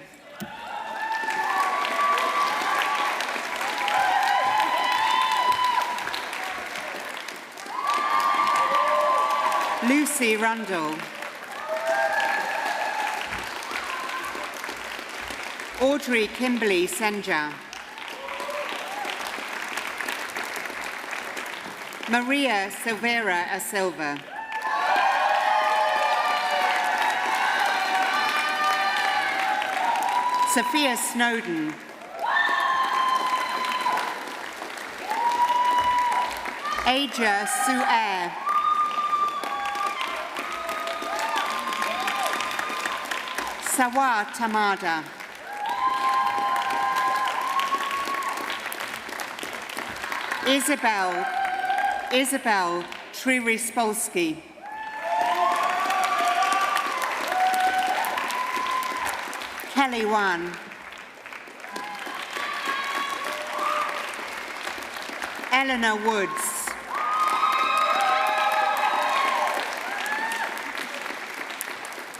Lucy Rundle. Audrey Kimberly Senja. Maria Silveira A Silva. Sophia Snowden. Aja Su'air. Sawa Tamada. Isabel Tririspolsky. Kelly Wan. Eleanor Woods.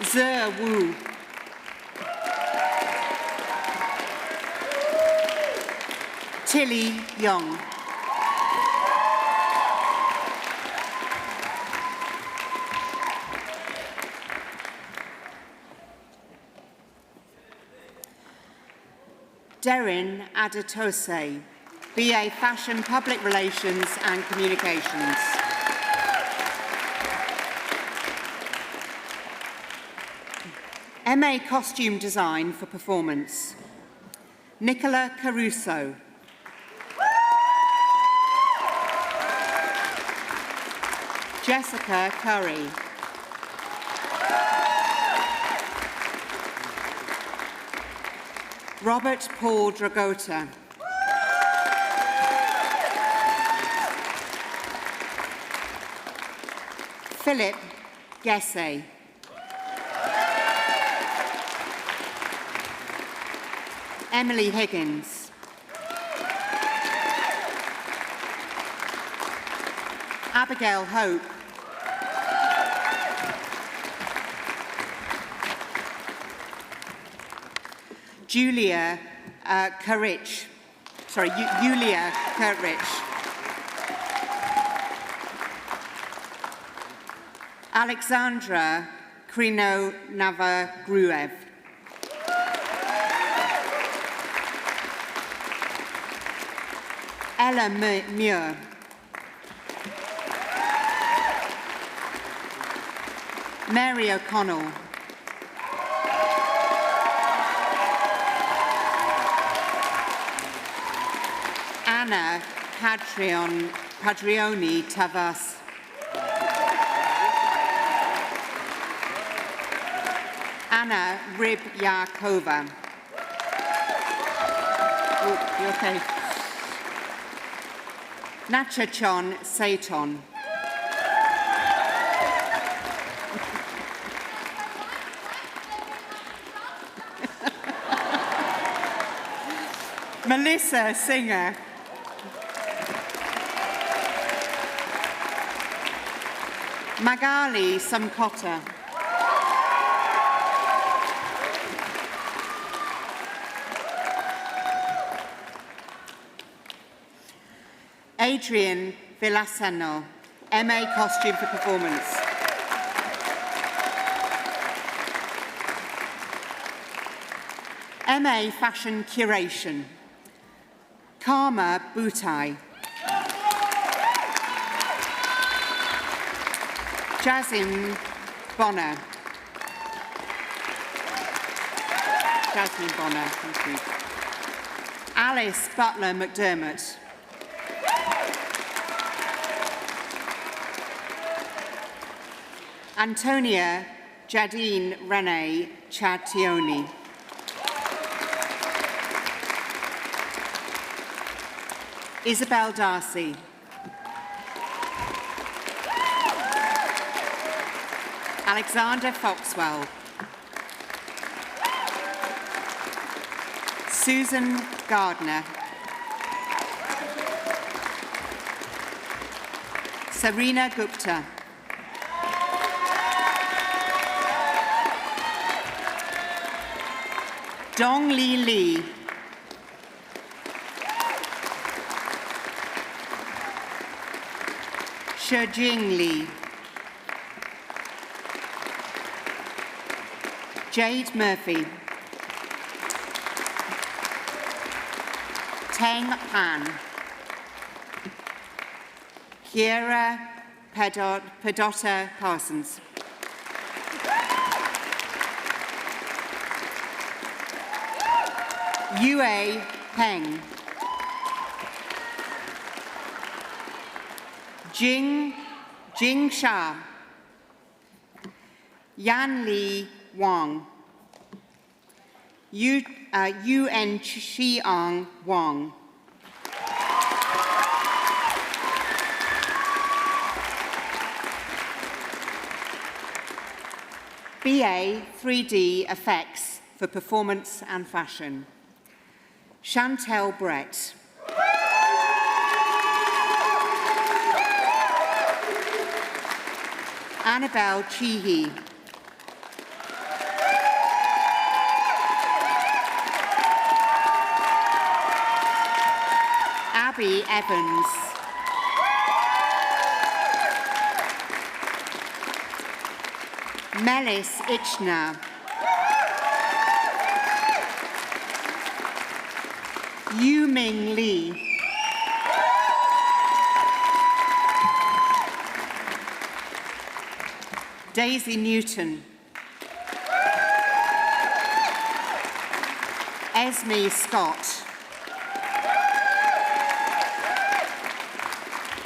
Zer Wu. Tilly Young. Derin Adatose, BA Fashion, Public Relations and Communications. MA Costume Design for Performance. Nicola Caruso. Jessica Curry. Robert Paul Dragota. Philip Gesse. Emily Higgins. Abigail Hope. Julia Kurich. Yulia Kurich. Alexandra Krino Navagruev. Ella Muir. Mary O'Connell. Anna Padrioni Tavas. Anna Rybyakova. Oh, you okay? Nachachon Saiton. Melissa Singer. Magali Samkota. Adrian Villasano, MA Costume for Performance. MA Fashion Curation. Karma Butai. Jasmine Bonner. Jasmine Bonner, thank you. Alice Butler McDermott. Antonia Jadine Renee Chationi. Isabel Darcy. Alexander Foxwell. Susan Gardner. Sarina Gupta. Dong Li Li. Shijing Li. Jade Murphy. Teng Pan. Kiera Pedotta Parsons. Yue Peng. Jing Sha. Yan Li Wang. Yuen Xiang Wang. BA 3D Effects for Performance and Fashion. Chantel Brett. Annabelle Cheehy. Abby Evans. Melis Ichner. Yu Ming Lee. Daisy Newton. Esme Scott.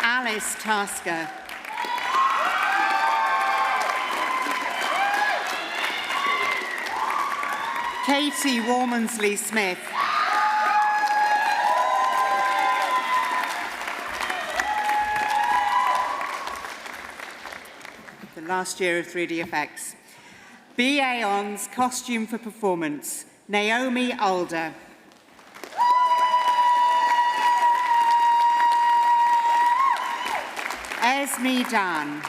Alice Tasker. Katie Warmansley Smith. The last year of 3D effects. BA On's Costume for Performance, Naomi Alder. Esme Dan.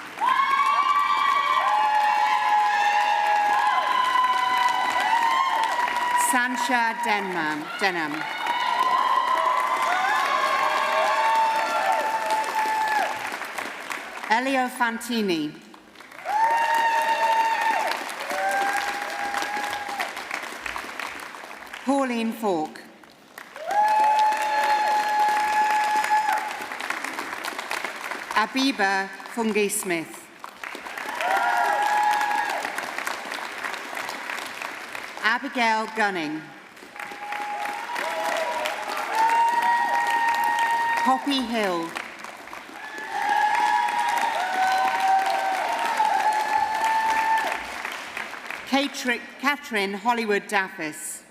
Sancha Denham. Elio Fantini. Pauline Falk. Abiba Fungi Smith. Abigail Gunning. Poppy Hill. Catherine Hollywood Daffis.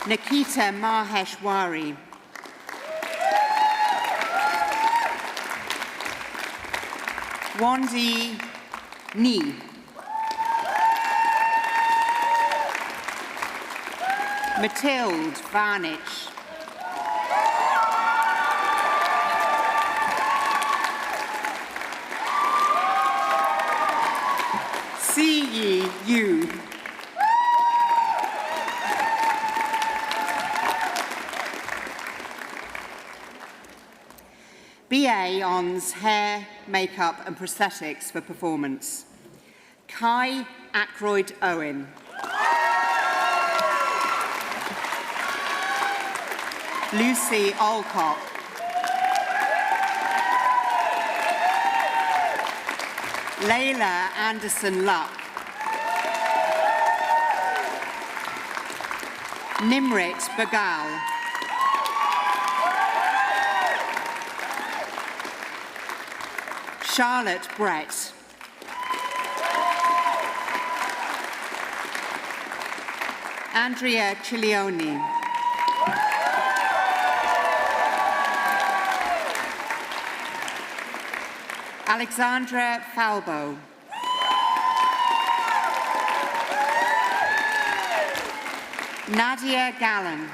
Nikita Maheshwari. Wandi Ni. Matilde Varnich. See ye you. BA On's hair, makeup and prosthetics for performance. Kai Ackroyd Owen. Lucy Alcock. Layla Anderson Luck. Nimrit Bagal. Charlotte Brett. Andrea Cilioni. Alexandra Falbo. Nadia Gallen.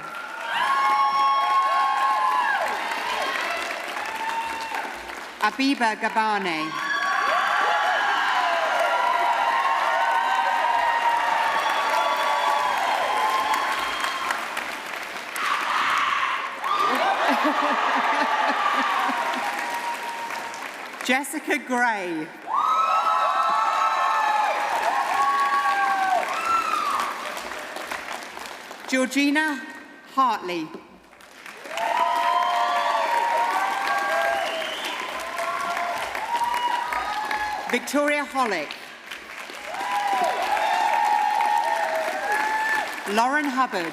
Abiba Gabane. Jessica Gray. Georgina Hartley. Victoria Hollick. Lauren Hubbard.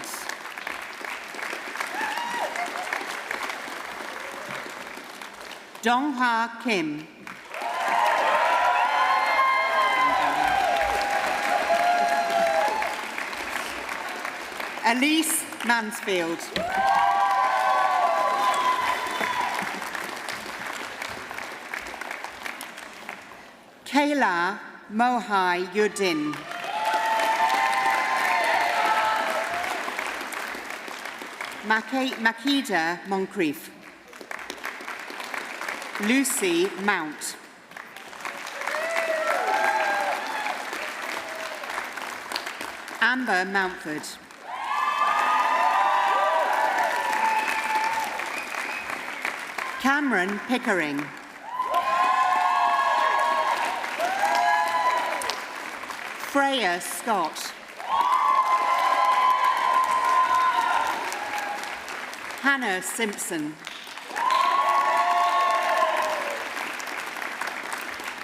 Dongha Kim. Elise Mansfield. Kayla Mohai Yudin. Makida Moncrief. Lucy Mount. Amber Mountford. Cameron Pickering. Freya Scott. Hannah Simpson.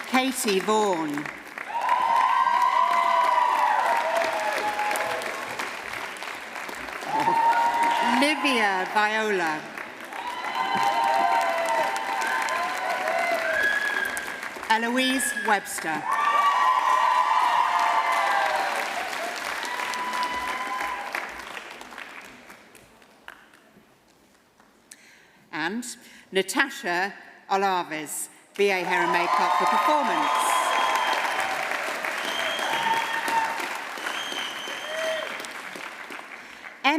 Katie Vaughan. Livia Viola. Eloise Webster. And Natasha Olaves, BA Hair and Makeup for performance.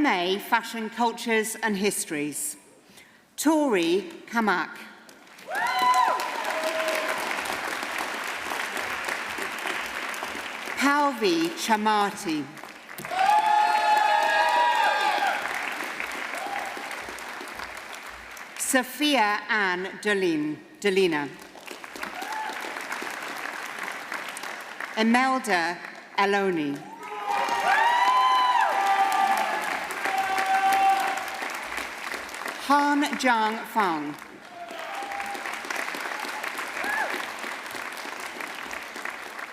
MA Fashion Cultures and Histories. Tori Kamak. Palvi Chamati. Sophia Ann Delina. Imelda Eloni. Han Jiang Fang.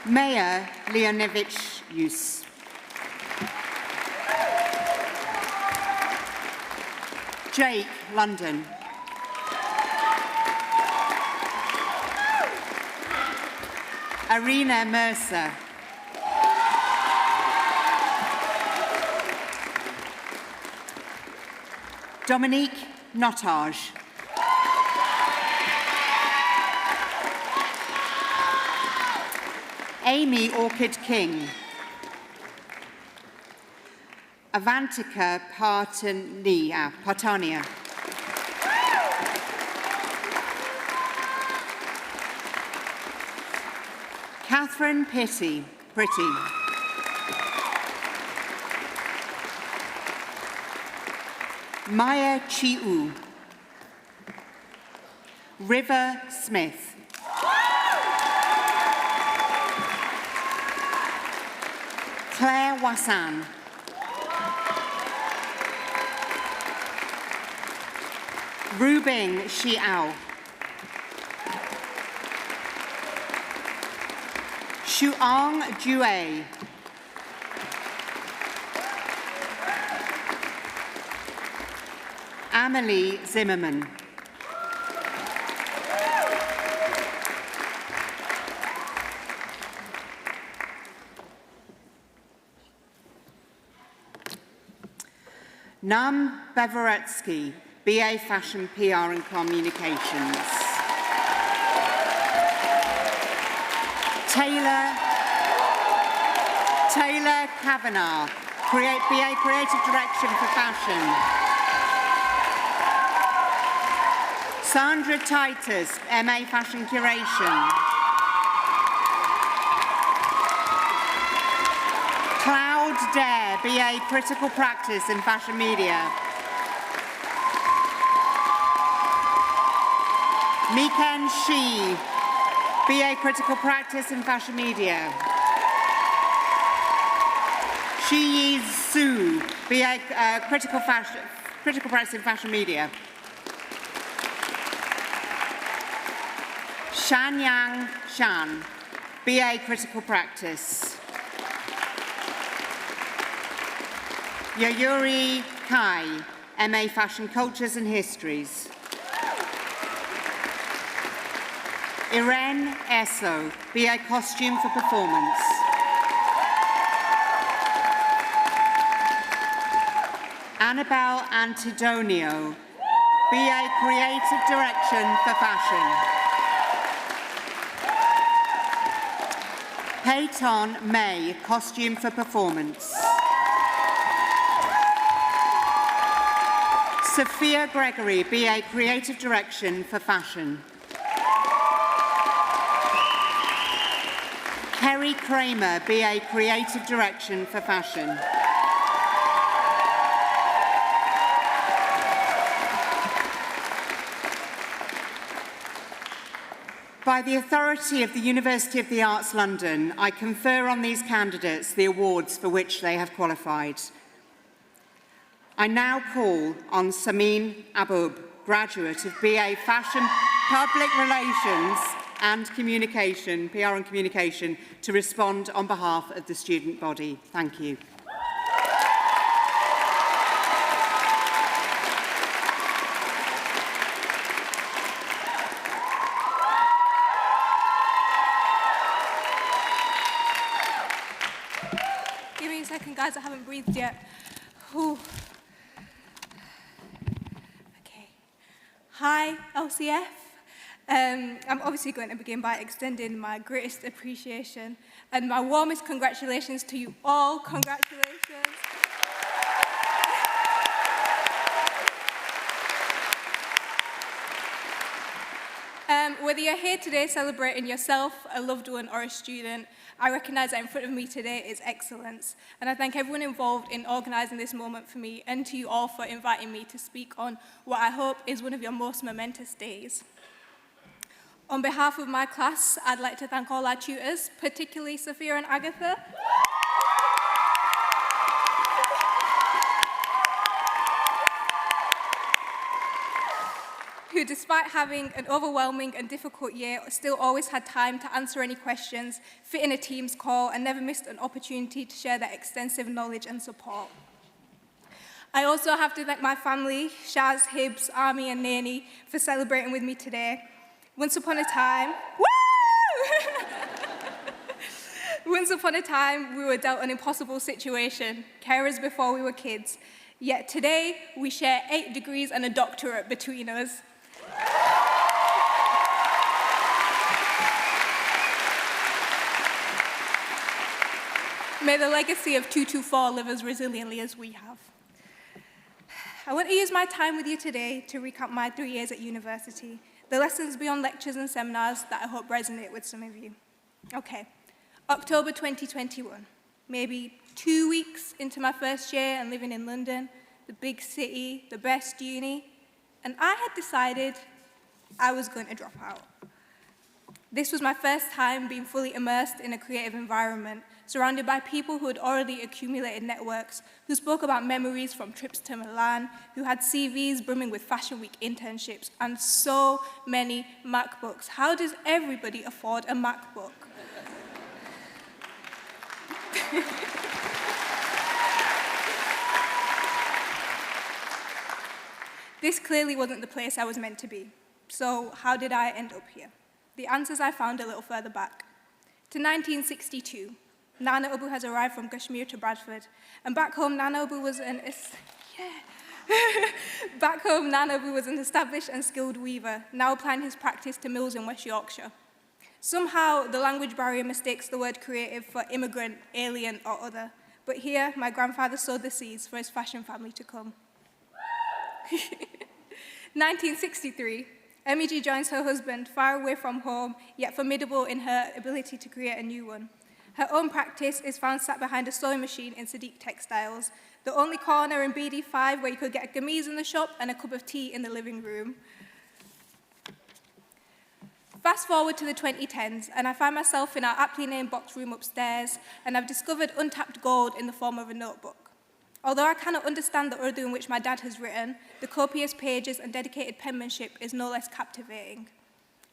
Maya Leonevich Yus. Jake, London. Arena Mercer. Dominique Nottage. Amy Orchid King. Avantika Partania. Catherine Pretty. Maya Chiu. River Smith. Claire Wassan. Rubing Xiao. Shuang Jue. Amelie Zimmerman. Nam Bevoretsky, BA Fashion, PR and Communications. Taylor Kavanagh, BA Creative Direction for Fashion. Sandra Titus, MA Fashion Curation. Cloud Dare, BA Critical Practice in Fashion Media. Miken Shi, BA Critical Practice in Fashion Media. Shi Su, BA Critical Practice in Fashion Media. Shanyang Shan, BA Critical Practice. Yayuri Kai, MA Fashion Cultures and Histories. Irene Esso, BA Costume for Performance. Annabelle Antidonio, BA Creative Direction for Fashion. Peyton May, Costume for Performance. Sophia Gregory, BA Creative Direction for Fashion. Kerry Kramer, BA Creative Direction for Fashion. By the authority of the University of the Arts London, I confer on these candidates the awards for which they have qualified. I now call on Samin Abub, graduate of BA Fashion, Public Relations and Communication, PR and Communication, to respond on behalf of the student body. Thank you. Give me a second, guys, I haven't breathed yet. Whew. Okay. Hi, LCF. I'm obviously going to begin by extending my greatest appreciation and my warmest congratulations to you all. Congratulations. Whether you're here today celebrating yourself, a loved one, or a student, I recognise that in front of me today is excellence. And I thank everyone involved in organising this moment for me and to you all for inviting me to speak on what I hope is one of your most momentous days. On behalf of my class, I'd like to thank all our tutors, particularly Sophia and Agatha. Who, despite having an overwhelming and difficult year, still always had time to answer any questions, fit in a Teams call, and never missed an opportunity to share their extensive knowledge and support. I also have to thank my family, Shaz, Hibbs, Army and Nanny, for celebrating with me today. Once upon a time, once upon a time, we were dealt an impossible situation, carers before we were kids. Yet today, we share 8 degrees and a doctorate between us. May the legacy of 224 live as resiliently as we have. I want to use my time with you today to recap my 3 years at university, the lessons beyond lectures and seminars that I hope resonate with some of you. Okay, October 2021, maybe 2 weeks into my first year and living in London, the big city, the best uni, and I had decided I was going to drop out. This was my first time being fully immersed in a creative environment, surrounded by people who had already accumulated networks, who spoke about memories from trips to Milan, who had CVs brimming with Fashion Week internships, and so many MacBooks. How does everybody afford a MacBook? This clearly wasn't the place I was meant to be. So how did I end up here? The answers I found a little further back. To 1962, Nana Abu has arrived from Kashmir to Bradford, and back home, Nana Abu was an established and skilled weaver, now applying his practice to mills in West Yorkshire. Somehow, the language barrier mistakes the word creative for immigrant, alien, or other, but here, my grandfather sowed the seeds for his fashion family to come. 1963, MEG joins her husband, far away from home, yet formidable in her ability to create a new one. Her own practice is found sat behind a sewing machine in Sadiq Textiles, the only corner in BD5 where you could get a gamise in the shop and a cup of tea in the living room. Fast forward to the 2010s, and I find myself in our aptly named box room upstairs, and I've discovered untapped gold in the form of a notebook. Although I cannot understand the Urdu in which my dad has written, the copious pages and dedicated penmanship is no less captivating.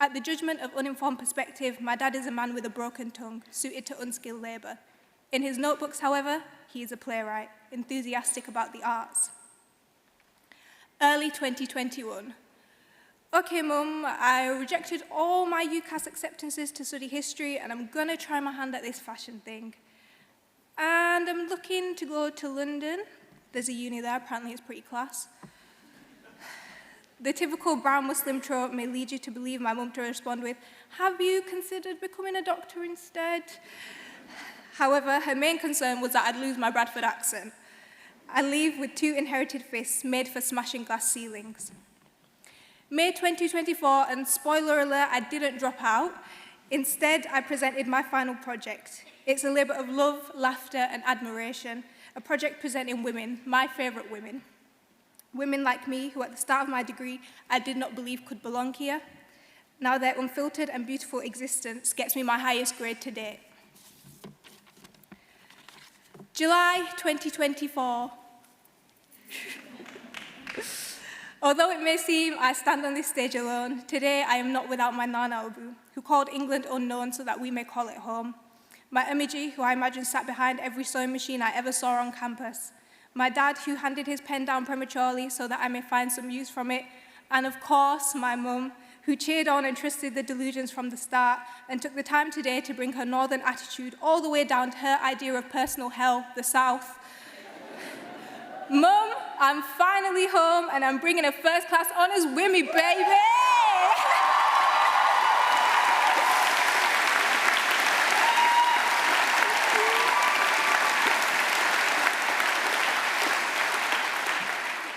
At the judgment of uninformed perspective, my dad is a man with a broken tongue, suited to unskilled labour. In his notebooks, however, he is a playwright, enthusiastic about the arts. Early 2021. Okay, Mum, I rejected all my UCAS acceptances to study history, and I'm gonna try my hand at this fashion thing. And I'm looking to go to London. There's a uni there, apparently it's pretty class. The typical brown Muslim trope may lead you to believe my mum to respond with, have you considered becoming a doctor instead? However, her main concern was that I'd lose my Bradford accent. I leave with 2 inherited fists made for smashing glass ceilings. May 2024, and spoiler alert, I didn't drop out. Instead, I presented my final project. It's a labour of love, laughter, and admiration, a project presenting women, my favourite women. Women like me, who at the start of my degree, I did not believe could belong here. Now their unfiltered and beautiful existence gets me my highest grade to date. July 2024. Although it may seem I stand on this stage alone, today I am not without my Nana Abu, who called England unknown so that we may call it home. My MEG, who I imagine sat behind every sewing machine I ever saw on campus. My dad, who handed his pen down prematurely so that I may find some use from it. And of course, my mum, who cheered on and trusted the delusions from the start and took the time today to bring her northern attitude all the way down to her idea of personal hell, the South. Mum, I'm finally home and I'm bringing a first-class honours with me, baby!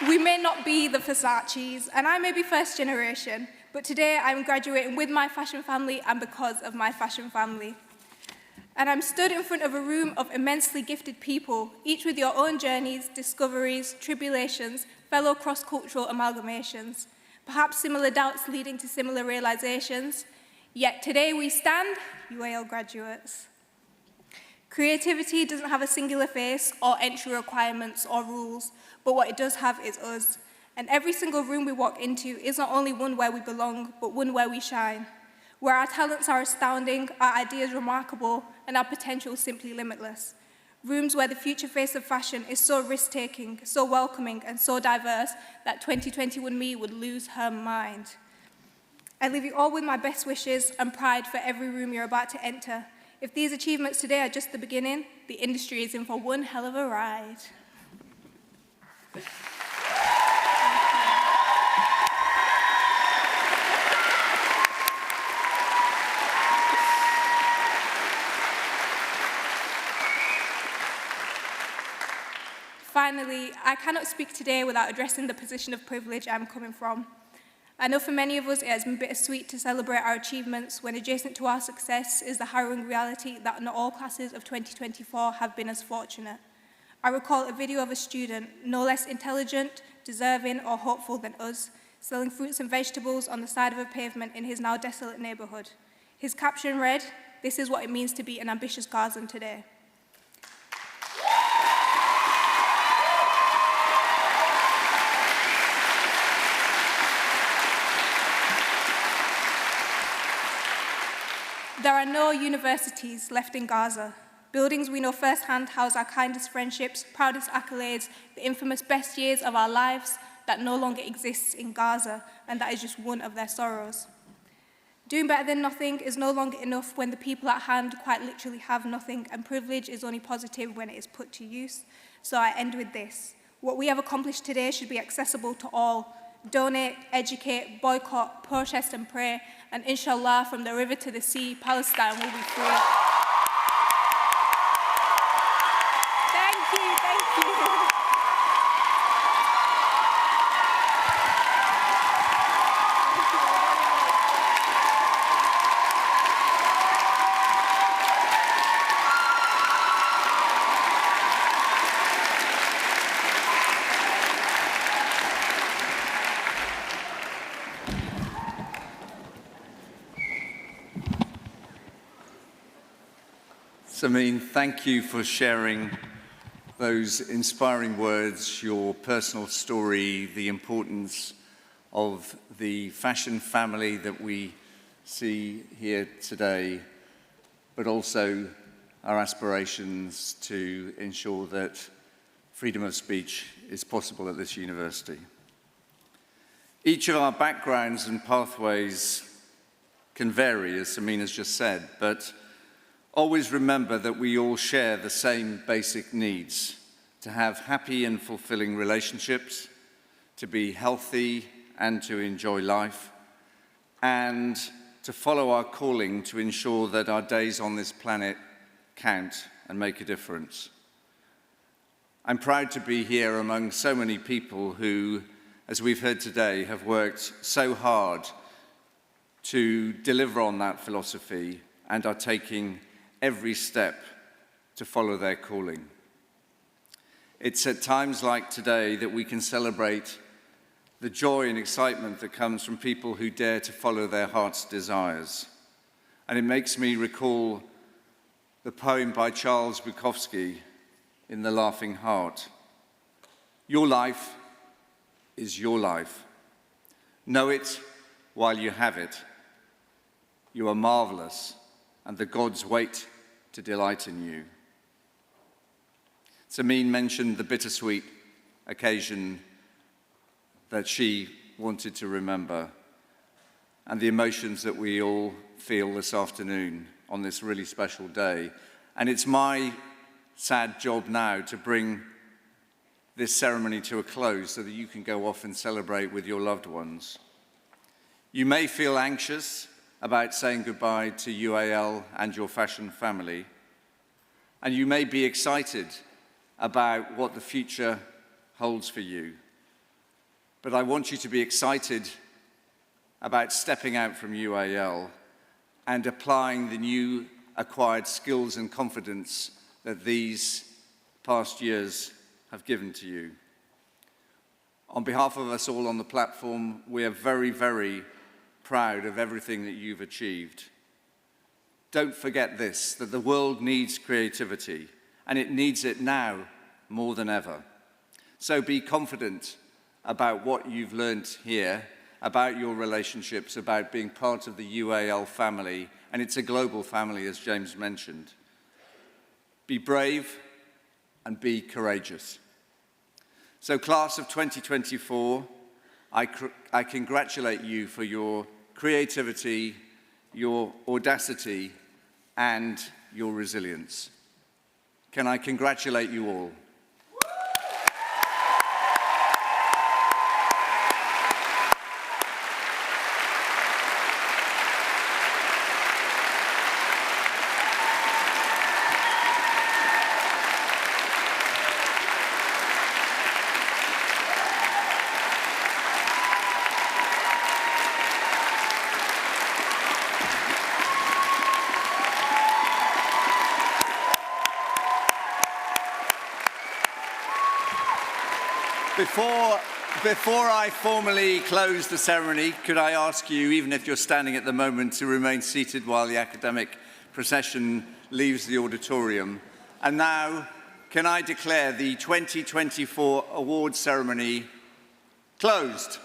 We may not be the Versaces, and I may be first generation, but today I'm graduating with my fashion family and because of my fashion family. And I'm stood in front of a room of immensely gifted people, each with your own journeys, discoveries, tribulations, fellow cross-cultural amalgamations, perhaps similar doubts leading to similar realizations. Yet today we stand, UAL graduates. Creativity doesn't have a singular face or entry requirements or rules, but what it does have is us. And every single room we walk into is not only one where we belong, but one where we shine, where our talents are astounding, our ideas remarkable, and our potential simply limitless. Rooms where the future face of fashion is so risk-taking, so welcoming, and so diverse that 2021 me would lose her mind. I leave you all with my best wishes and pride for every room you're about to enter. If these achievements today are just the beginning, the industry is in for one hell of a ride. Finally, I cannot speak today without addressing the position of privilege I'm coming from. I know for many of us it has been bittersweet to celebrate our achievements when adjacent to our success is the harrowing reality that not all classes of 2024 have been as fortunate. I recall a video of a student, no less intelligent, deserving or hopeful than us, selling fruits and vegetables on the side of a pavement in his now desolate neighbourhood. His caption read, "This is what it means to be an ambitious Gazan today." There are no universities left in Gaza. Buildings we know firsthand house our kindest friendships, proudest accolades, the infamous best years of our lives that no longer exists in Gaza, and that is just one of their sorrows. Doing better than nothing is no longer enough when the people at hand quite literally have nothing, and privilege is only positive when it is put to use. So I end with this. What we have accomplished today should be accessible to all. Donate, educate, boycott, protest and pray, and inshallah, from the river to the sea, Palestine will be free. Thank you, thank you. Samin, thank you for sharing those inspiring words, your personal story, the importance of the fashion family that we see here today, but also our aspirations to ensure that freedom of speech is possible at this university. Each of our backgrounds and pathways can vary, as Samin has just said, but always remember that we all share the same basic needs: to have happy and fulfilling relationships, to be healthy and to enjoy life, and to follow our calling to ensure that our days on this planet count and make a difference. I'm proud to be here among so many people who, as we've heard today, have worked so hard to deliver on that philosophy and are taking every step to follow their calling. It's at times like today that we can celebrate the joy and excitement that comes from people who dare to follow their heart's desires. And it makes me recall the poem by Charles Bukowski in The Laughing Heart. Your life is your life. Know it while you have it. You are marvelous, and the gods wait to delight in you. Samin mentioned the bittersweet occasion that she wanted to remember and the emotions that we all feel this afternoon on this really special day. And it's my sad job now to bring this ceremony to a close so that you can go off and celebrate with your loved ones. You may feel anxious about saying goodbye to UAL and your fashion family, and you may be excited about what the future holds for you. But I want you to be excited about stepping out from UAL and applying the new acquired skills and confidence that these past years have given to you. On behalf of us all on the platform, we are very, very proud of everything that you've achieved. Don't forget this, that the world needs creativity, and it needs it now more than ever. So be confident about what you've learned here, about your relationships, about being part of the UAL family, and it's a global family, as James mentioned. Be brave, and be courageous. So, class of 2024, I congratulate you for your creativity, your audacity, and your resilience. Can I congratulate you all? Before I formally close the ceremony, could I ask you, even if you're standing at the moment, to remain seated while the academic procession leaves the auditorium? And now, can I declare the 2024 awards ceremony closed?